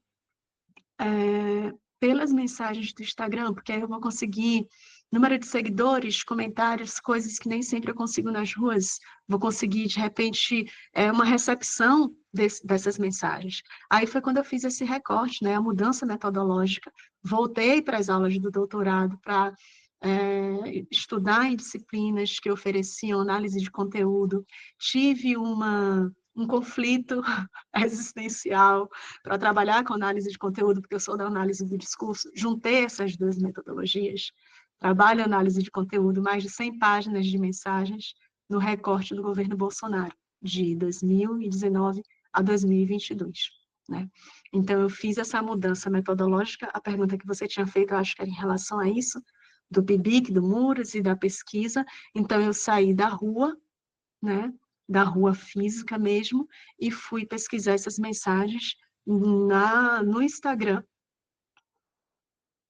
pelas mensagens do Instagram? Porque aí eu vou conseguir número de seguidores, comentários, coisas que nem sempre eu consigo nas ruas. Vou conseguir, de repente, uma recepção dessas mensagens. Aí foi quando eu fiz esse recorte, né, a mudança metodológica. Voltei para as aulas do doutorado para estudar em disciplinas que ofereciam análise de conteúdo. Tive um conflito existencial para trabalhar com análise de conteúdo, porque eu sou da análise do discurso, juntei essas 2 metodologias, trabalho análise de conteúdo, mais de 100 páginas de mensagens no recorte do governo Bolsonaro, de 2019 a 2022. Né? Então, eu fiz essa mudança metodológica, a pergunta que você tinha feito, eu acho que era em relação a isso, do PIBIC, do Muros e da pesquisa, então eu saí da rua, né, da rua física mesmo, e fui pesquisar essas mensagens no Instagram,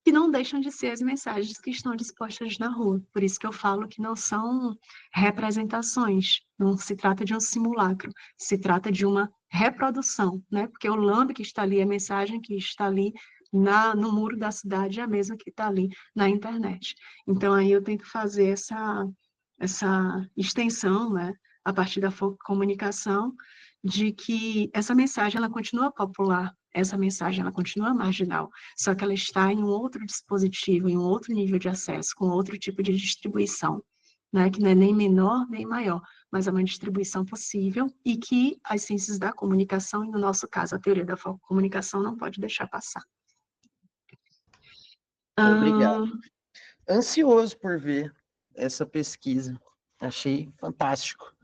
que não deixam de ser as mensagens que estão dispostas na rua. Por isso que eu falo que não são representações, não se trata de um simulacro, se trata de uma reprodução, né? Porque o lambe que está ali, a mensagem que está ali, no muro da cidade é a mesma que está ali na internet. Então, aí eu tento fazer essa extensão, né, a partir da comunicação, de que essa mensagem ela continua popular, essa mensagem ela continua marginal, só que ela está em um outro dispositivo, em um outro nível de acesso, com outro tipo de distribuição, né, que não é nem menor nem maior, mas é uma distribuição possível e que as ciências da comunicação, e no nosso caso a teoria da comunicação, não pode deixar passar. Obrigado. Ansioso por ver essa pesquisa. Achei fantástico.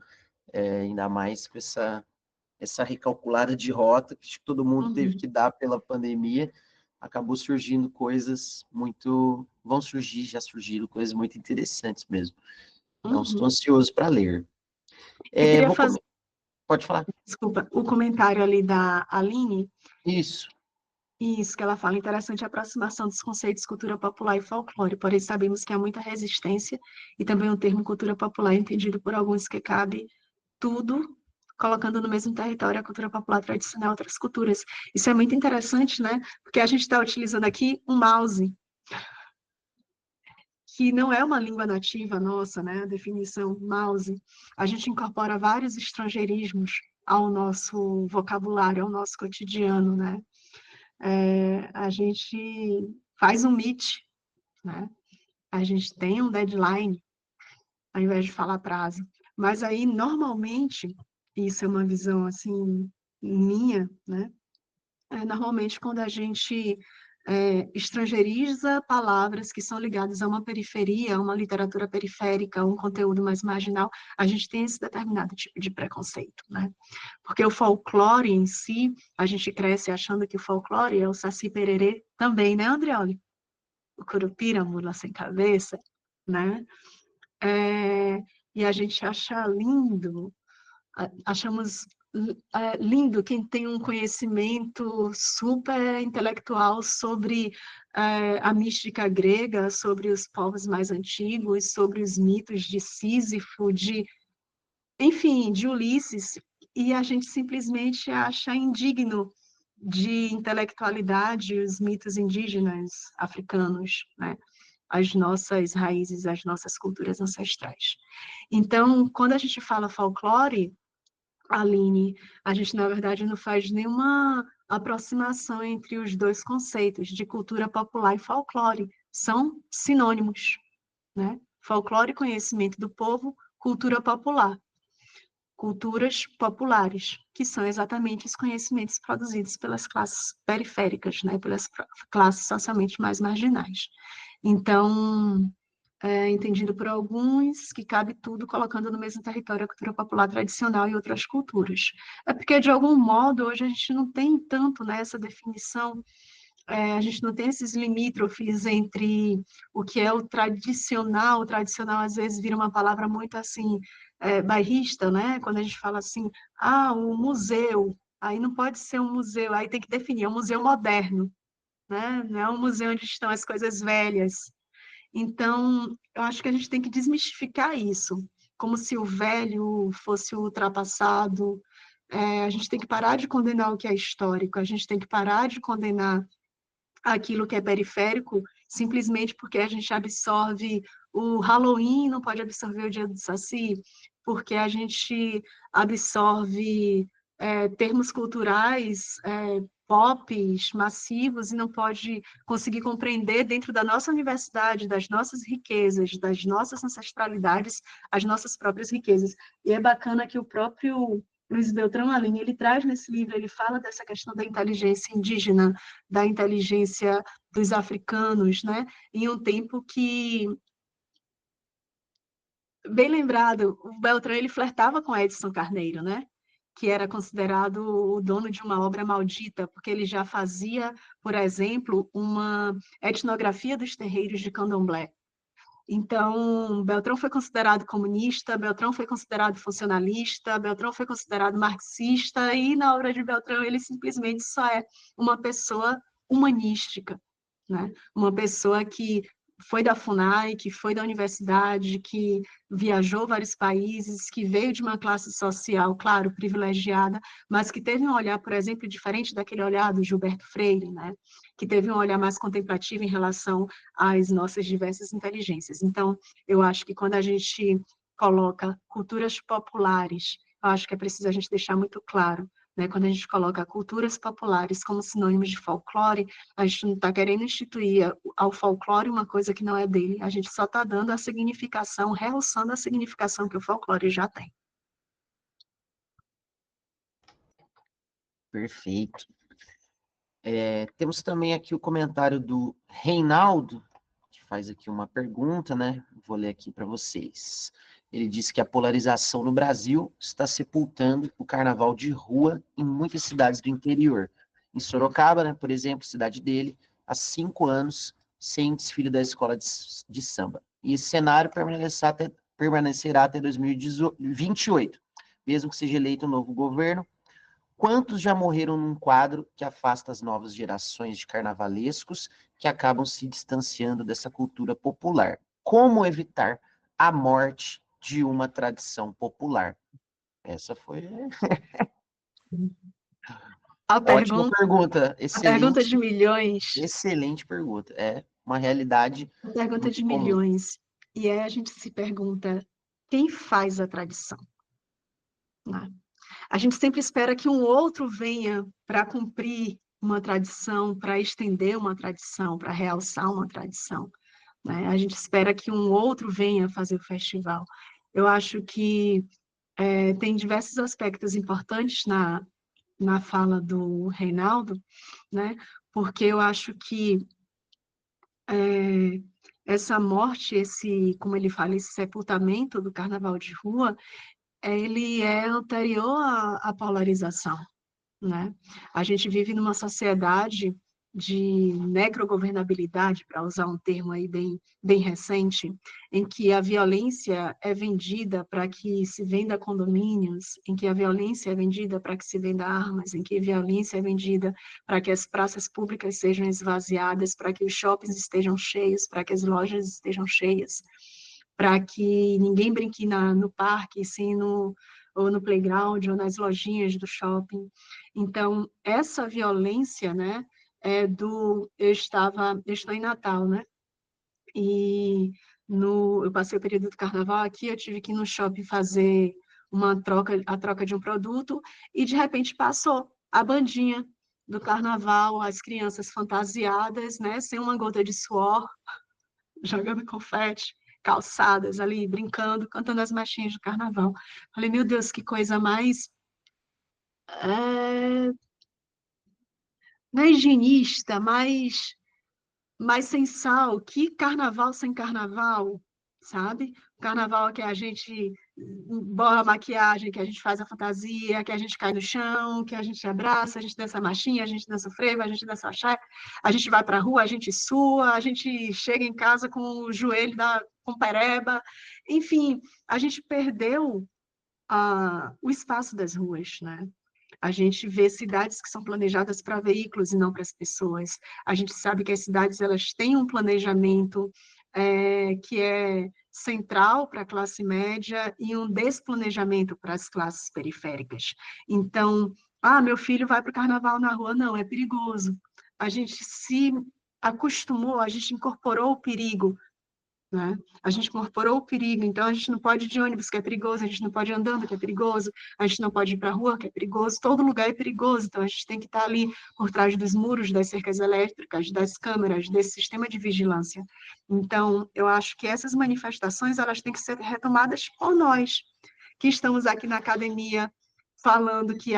Ainda mais com essa recalculada de rota que todo mundo teve que dar pela pandemia. Acabou surgindo coisas vão surgir, já surgiram coisas muito interessantes mesmo. Então, estou ansioso para ler. Eu queria fazer, Pode falar. desculpa, o comentário ali da Aline. Isso. Isso, que ela fala, interessante a aproximação dos conceitos cultura popular e folclore, porém sabemos que há muita resistência e também o termo cultura popular é entendido por alguns que cabe tudo, colocando no mesmo território a cultura popular tradicional e outras culturas. Isso é muito interessante, né? Porque a gente está utilizando aqui um mouse, que não é uma língua nativa nossa, né? A definição mouse. A gente incorpora vários estrangeirismos ao nosso vocabulário, ao nosso cotidiano, né? A gente faz um meet, né? A gente tem um deadline, ao invés de falar prazo. Mas aí, normalmente, isso é uma visão, assim, minha, né? Normalmente, quando a gente estrangeiriza palavras que são ligadas a uma periferia, a uma literatura periférica, a um conteúdo mais marginal, a gente tem esse determinado tipo de preconceito, né? Porque o folclore em si, a gente cresce achando que o folclore é o Saci Pererê também, né, Andreoli? O Curupira, a mula sem cabeça, né? E a gente acha lindo, achamos lindo quem tem um conhecimento super intelectual sobre a mística grega, sobre os povos mais antigos, sobre os mitos de Sísifo, enfim, de Ulisses, e a gente simplesmente acha indigno de intelectualidade os mitos indígenas africanos, né? As nossas raízes, as nossas culturas ancestrais. Então, quando a gente fala folclore, Aline, a gente, na verdade, não faz nenhuma aproximação entre os dois conceitos de cultura popular e folclore. São sinônimos, né? Folclore, conhecimento do povo, cultura popular. Culturas populares, que são exatamente os conhecimentos produzidos pelas classes periféricas, né? Pelas classes socialmente mais marginais. Então, entendido por alguns, que cabe tudo colocando no mesmo território a cultura popular tradicional e outras culturas. É porque, de algum modo, hoje a gente não tem tanto, né, essa definição, a gente não tem esses limítrofes entre o que é o tradicional às vezes vira uma palavra muito assim, bairrista, né? Quando a gente fala assim, um museu, aí não pode ser um museu, aí tem que definir, é um museu moderno, né? Não é um museu onde estão as coisas velhas. Então, eu acho que a gente tem que desmistificar isso, como se o velho fosse o ultrapassado. A gente tem que parar de condenar o que é histórico, a gente tem que parar de condenar aquilo que é periférico, simplesmente porque a gente absorve o Halloween, não pode absorver o Dia do Saci, porque a gente absorve termos culturais pops, massivos, e não pode conseguir compreender dentro da nossa universidade, das nossas riquezas, das nossas ancestralidades, as nossas próprias riquezas. E é bacana que o próprio Luiz Beltrão Aline, ele traz nesse livro, ele fala dessa questão da inteligência indígena, da inteligência dos africanos, né? Em um tempo que, bem lembrado, o Beltrão, ele flertava com Edson Carneiro, né? Que era considerado o dono de uma obra maldita, porque ele já fazia, por exemplo, uma etnografia dos terreiros de Candomblé. Então, Beltrão foi considerado comunista, Beltrão foi considerado funcionalista, Beltrão foi considerado marxista, e na obra de Beltrão ele simplesmente só é uma pessoa humanística, né? Uma pessoa que foi da FUNAI, que foi da universidade, que viajou vários países, que veio de uma classe social, claro, privilegiada, mas que teve um olhar, por exemplo, diferente daquele olhar do Gilberto Freire, né? Que teve um olhar mais contemplativo em relação às nossas diversas inteligências. Então, eu acho que quando a gente coloca culturas populares, eu acho que é preciso a gente deixar muito claro, né? Quando a gente coloca culturas populares como sinônimos de folclore, a gente não está querendo instituir ao folclore uma coisa que não é dele, a gente só está dando a significação, realçando a significação que o folclore já tem. Perfeito. Temos também aqui o comentário do Reinaldo, que faz aqui uma pergunta, né? Vou ler aqui para vocês. Ele diz que a polarização no Brasil está sepultando o carnaval de rua em muitas cidades do interior. Em Sorocaba, né, por exemplo, cidade dele, há 5 anos, sem desfile da escola de samba. E esse cenário permanecerá até 2028, mesmo que seja eleito um novo governo. Quantos já morreram num quadro que afasta as novas gerações de carnavalescos que acabam se distanciando dessa cultura popular? Como evitar a morte de uma tradição popular? Essa foi A ótima pergunta, pergunta, a pergunta de excelente, milhões, excelente pergunta. É uma realidade a pergunta muito de comum. milhões, e aí a gente se pergunta, quem faz a tradição? Né? A gente sempre espera que um outro venha para cumprir uma tradição, para estender uma tradição, para realçar uma tradição, né? A gente espera que um outro venha fazer o festival. Eu acho que tem diversos aspectos importantes na fala do Reinaldo, né? Porque eu acho que essa morte, como ele fala, esse sepultamento do carnaval de rua, ele é anterior à polarização, né? A gente vive numa sociedade de necrogovernabilidade, para usar um termo aí bem recente, em que a violência é vendida para que se venda condomínios, em que a violência é vendida para que se venda armas, em que a violência é vendida para que as praças públicas sejam esvaziadas, para que os shoppings estejam cheios, para que as lojas estejam cheias, para que ninguém brinque no parque, sim ou no playground, ou nas lojinhas do shopping. Então, essa violência, né, eu estou em Natal, né, e eu passei o período do carnaval aqui, eu tive que ir no shopping fazer a troca de um produto, e de repente passou a bandinha do carnaval, as crianças fantasiadas, né, sem uma gota de suor, jogando confete, calçadas ali, brincando, cantando as marchinhas do carnaval. Falei, meu Deus, que coisa mais é, não é higienista, mais sem sal, que carnaval sem carnaval, sabe? Carnaval que a gente borra a maquiagem, que a gente faz a fantasia, que a gente cai no chão, que a gente abraça, a gente dança marchinha, a gente dança frevo, a gente dança axé, a gente vai para a rua, a gente sua, a gente chega em casa com o joelho com pereba, enfim, a gente perdeu o espaço das ruas, né? A gente vê cidades que são planejadas para veículos e não para as pessoas. A gente sabe que as cidades elas têm um planejamento que é central para a classe média e um desplanejamento para as classes periféricas. Então, meu filho vai para o carnaval na rua, não, é perigoso. A gente se acostumou, a gente incorporou o perigo, né? A gente incorporou o perigo, então a gente não pode ir de ônibus, que é perigoso, a gente não pode ir andando, que é perigoso, a gente não pode ir para a rua, que é perigoso, todo lugar é perigoso, então a gente tem que estar ali por trás dos muros, das cercas elétricas, das câmeras, desse sistema de vigilância. Então, eu acho que essas manifestações, elas têm que ser retomadas por nós, que estamos aqui na academia, falando que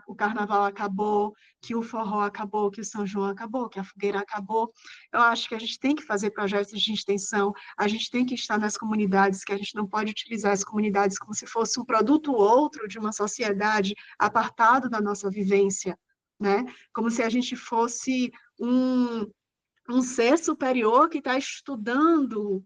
o carnaval acabou, que o forró acabou, que o São João acabou, que a fogueira acabou. Eu acho que a gente tem que fazer projetos de extensão, a gente tem que estar nas comunidades, que a gente não pode utilizar as comunidades como se fosse um produto ou outro de uma sociedade apartado da nossa vivência, né? Como se a gente fosse um ser superior que está estudando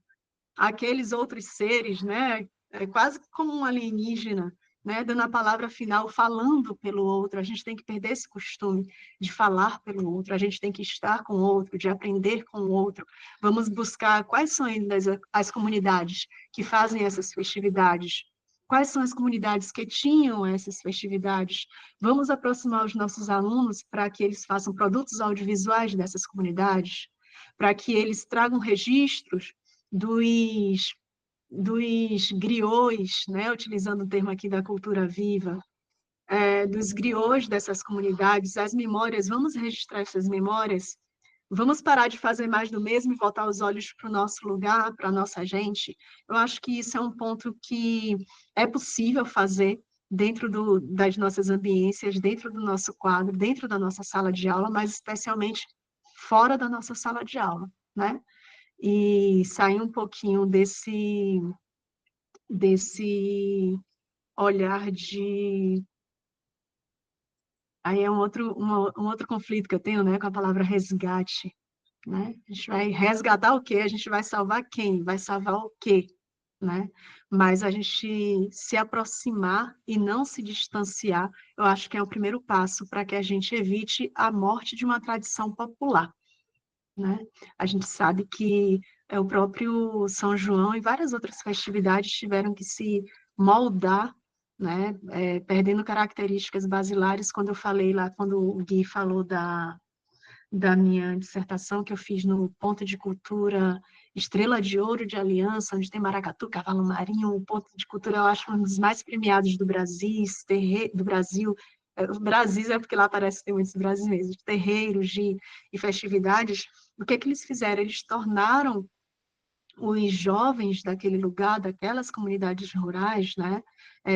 aqueles outros seres, né? É quase como um alienígena. né, dando a palavra final, falando pelo outro. A gente tem que perder esse costume de falar pelo outro, a gente tem que estar com o outro, de aprender com o outro. Vamos buscar quais são ainda as comunidades que fazem essas festividades, quais são as comunidades que tinham essas festividades. Vamos aproximar os nossos alunos para que eles façam produtos audiovisuais dessas comunidades, para que eles tragam registros dos griots, né, utilizando o termo aqui da cultura viva, dos griots dessas comunidades, as memórias, vamos registrar essas memórias, vamos parar de fazer mais do mesmo e voltar os olhos para o nosso lugar, para a nossa gente. Eu acho que isso é um ponto que é possível fazer dentro das nossas ambiências, dentro do nosso quadro, dentro da nossa sala de aula, mas especialmente fora da nossa sala de aula, né? E sair um pouquinho desse olhar de... Aí é um outro conflito que eu tenho, né, com a palavra resgate, né? A gente vai resgatar o quê? A gente vai salvar quem? Vai salvar o quê? Né? Mas a gente se aproximar e não se distanciar, eu acho que é o primeiro passo para que a gente evite a morte de uma tradição popular, né? A gente sabe que o próprio São João e várias outras festividades tiveram que se moldar, né? Perdendo características basilares. Quando eu falei lá, quando o Gui falou da minha dissertação que eu fiz no Ponto de Cultura Estrela de Ouro de Aliança, onde tem maracatu, cavalo marinho, o Ponto de Cultura eu acho um dos mais premiados do Brasil, do Brasil. O Brasil é porque lá parece que tem muitos brasileiros, terreiros e festividades. O que é que eles fizeram? Eles tornaram os jovens daquele lugar, daquelas comunidades rurais, né,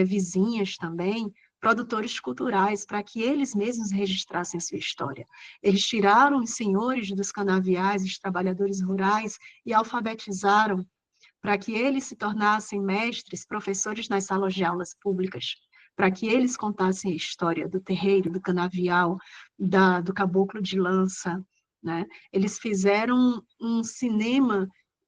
vizinhas também, produtores culturais, para que eles mesmos registrassem sua história. Eles tiraram os senhores dos canaviais, os trabalhadores rurais, e alfabetizaram para que eles se tornassem mestres, professores nas salas de aulas públicas, para que eles contassem a história do terreiro, do canavial, do caboclo de lança, né? Eles fizeram um cinema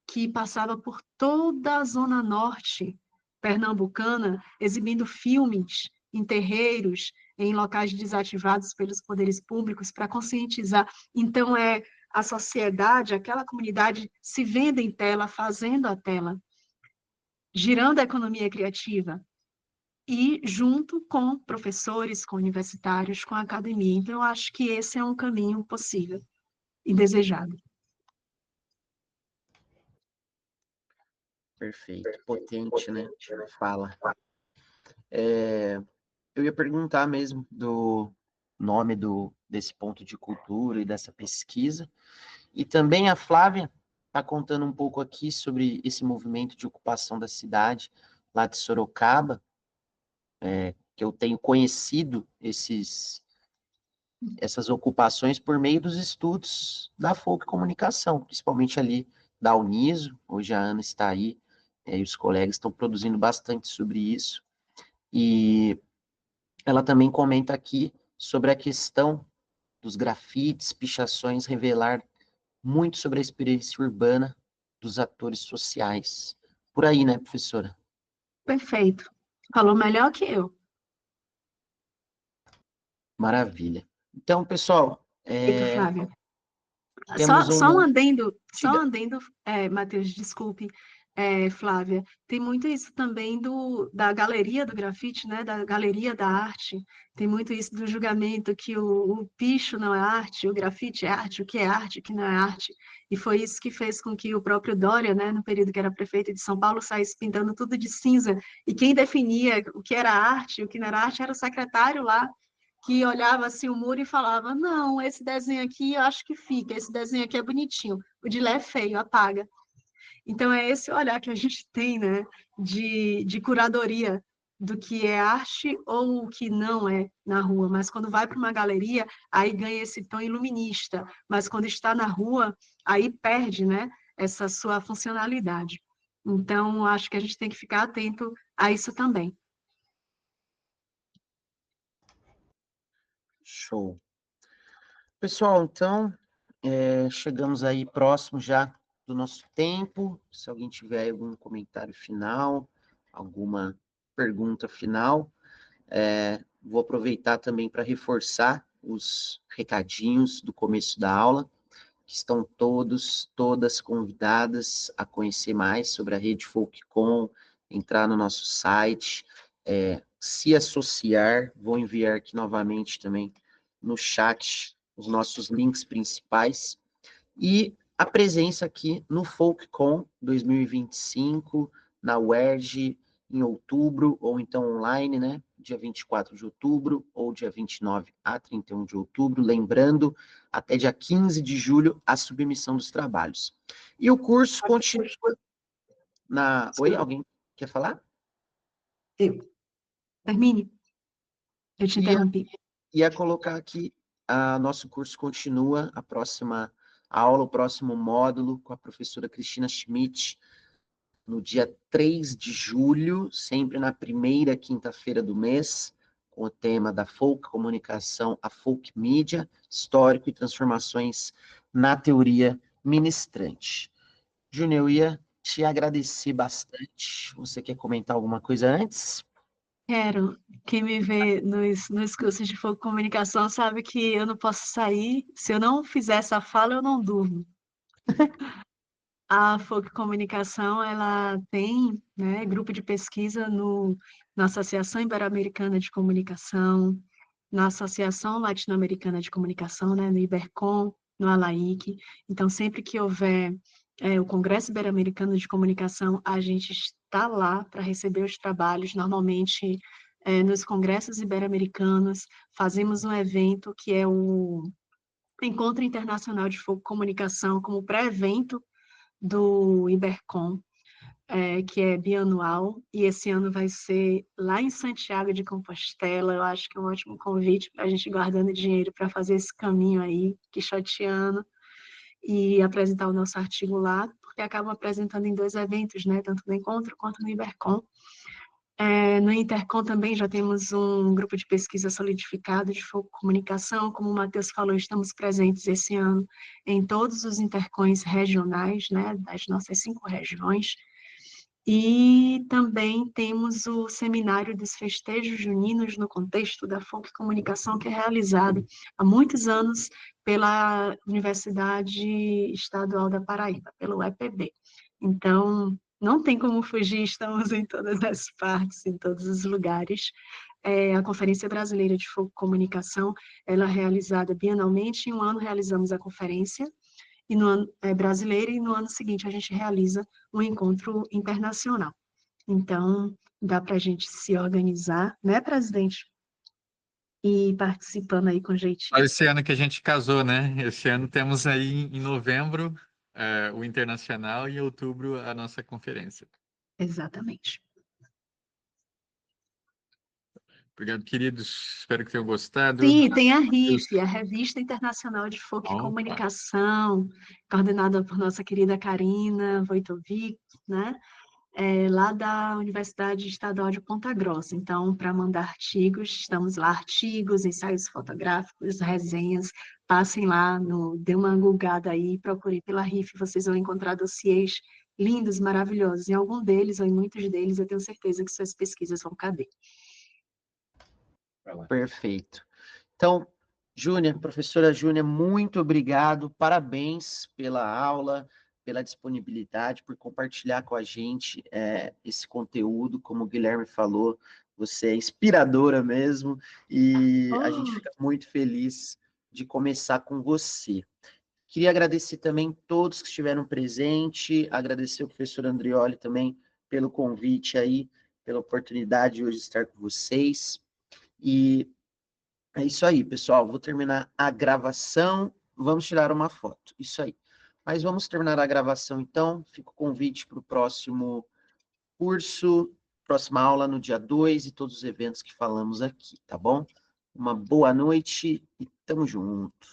que passava por toda a zona norte pernambucana, exibindo filmes em terreiros, em locais desativados pelos poderes públicos, para conscientizar. Então, a sociedade, aquela comunidade se vendo em tela, fazendo a tela, girando a economia criativa, e junto com professores, com universitários, com a academia. Então, eu acho que esse é um caminho possível e desejado. Perfeito, potente, né? Fala. Eu ia perguntar mesmo do nome desse ponto de cultura e dessa pesquisa. E também a Flávia está contando um pouco aqui sobre esse movimento de ocupação da cidade lá de Sorocaba, que eu tenho conhecido essas ocupações por meio dos estudos da Folk Comunicação, principalmente ali da Uniso. Hoje a Ana está aí, e os colegas estão produzindo bastante sobre isso. E ela também comenta aqui sobre a questão dos grafites, pichações, revelar muito sobre a experiência urbana dos atores sociais. Por aí, né, professora? Perfeito. Falou melhor que eu. Maravilha. Então, pessoal, Perfeito, Flávio. temos Só um um... adendo, Diga. Matheus, desculpe, Flávia, tem muito isso também da galeria do grafite, né, da galeria da arte, tem muito isso do julgamento que o picho não é arte, o grafite é arte, o que não é arte, e foi isso que fez com que o próprio Dória, né, no período que era prefeito de São Paulo, saísse pintando tudo de cinza, e quem definia o que era arte e o que não era arte era o secretário lá, que olhava assim o muro e falava, não, esse desenho aqui eu acho que fica, esse desenho aqui é bonitinho, o de lá é feio, apaga. Então é esse olhar que a gente tem, né, de curadoria do que é arte ou o que não é na rua, mas quando vai para uma galeria, aí ganha esse tom iluminista, mas quando está na rua, aí perde, né, essa sua funcionalidade. Então, acho que a gente tem que ficar atento a isso também. Show. Pessoal, então, chegamos aí próximo já do nosso tempo. Se alguém tiver algum comentário final, alguma pergunta final, Vou aproveitar também para reforçar os recadinhos do começo da aula, que estão todas convidadas a conhecer mais sobre a Rede Folkcom, entrar no nosso site, se associar. Vou enviar aqui novamente também no chat os nossos links principais, e a presença aqui no Folkcom 2025, na UERJ, em outubro, ou então online, né? Dia 24 de outubro, ou dia 29 a 31 de outubro. Lembrando, até dia 15 de julho, a submissão dos trabalhos. E o curso continua na... Oi, alguém quer falar? Eu. Termine. Eu te interrompi. Ia colocar aqui, nosso curso continua, a próxima aula, o próximo módulo, com a professora Cristina Schmidt, no dia 3 de julho, sempre na primeira quinta-feira do mês, com o tema da folk comunicação, a folk mídia, histórico e transformações na teoria ministrante. Júnior, eu ia te agradecer bastante. Você quer comentar alguma coisa antes? Quero. Quem me vê nos cursos de foco comunicação sabe que eu não posso sair. Se eu não fizer essa fala, eu não durmo. A Foco Comunicação, ela tem, né, grupo de pesquisa na Associação Ibero-Americana de Comunicação, na Associação Latino-Americana de Comunicação, né, no IBERCOM, no ALAIC. Então, sempre que houver o Congresso Ibero-Americano de Comunicação, a gente está lá para receber os trabalhos. Normalmente, nos congressos ibero-americanos, fazemos um evento que é o Encontro Internacional de Foco Comunicação, como pré-evento do IBERCOM, que é bianual, e esse ano vai ser lá em Santiago de Compostela. Eu acho que é um ótimo convite para a gente guardando dinheiro para fazer esse caminho aí, quixotiano, e apresentar o nosso artigo lá, porque acabam apresentando em 2 eventos, né, tanto no Encontro quanto no IBERCOM. No Intercom também já temos um grupo de pesquisa solidificado de foco comunicação. Como o Matheus falou, estamos presentes esse ano em todos os intercons regionais, né, das nossas 5 regiões. E também temos o Seminário dos Festejos Juninos no contexto da Folk Comunicação, que é realizado há muitos anos pela Universidade Estadual da Paraíba, pelo EPB. Então, não tem como fugir, estamos em todas as partes, em todos os lugares. A Conferência Brasileira de Folk Comunicação, ela é realizada bienalmente. Em um ano realizamos a conferência e no ano brasileira, e no ano seguinte a gente realiza um encontro internacional. Então, dá para a gente se organizar, né, presidente? E participando aí com jeitinho. Esse ano que a gente casou, né? Esse ano temos aí em novembro o Internacional e em outubro a nossa conferência. Exatamente. Obrigado, queridos. Espero que tenham gostado. Sim, tem a RIF, a Revista Internacional de Folk Opa. Comunicação, coordenada por nossa querida Karina Wojtovic, né? Lá da Universidade Estadual de Ponta Grossa. Então, para mandar artigos, estamos lá, artigos, ensaios fotográficos, resenhas, passem lá, dê uma googada aí, procurem pela RIF, vocês vão encontrar dossiês lindos, maravilhosos. Em algum deles, ou em muitos deles, eu tenho certeza que suas pesquisas vão caber. Perfeito. Então, Júnior, professora Júnior, muito obrigado, parabéns pela aula, pela disponibilidade, por compartilhar com a gente esse conteúdo. Como o Guilherme falou, você é inspiradora mesmo, e a gente fica muito feliz de começar com você. Queria agradecer também todos que estiveram presentes, agradecer ao professor Andrioli também pelo convite aí, pela oportunidade de hoje estar com vocês. E é isso aí, pessoal. Vou terminar a gravação. Vamos tirar uma foto. Isso aí. Mas vamos terminar a gravação, então. Fica o convite para o próximo curso, próxima aula no dia 2 e todos os eventos que falamos aqui, tá bom? Uma boa noite e tamo junto.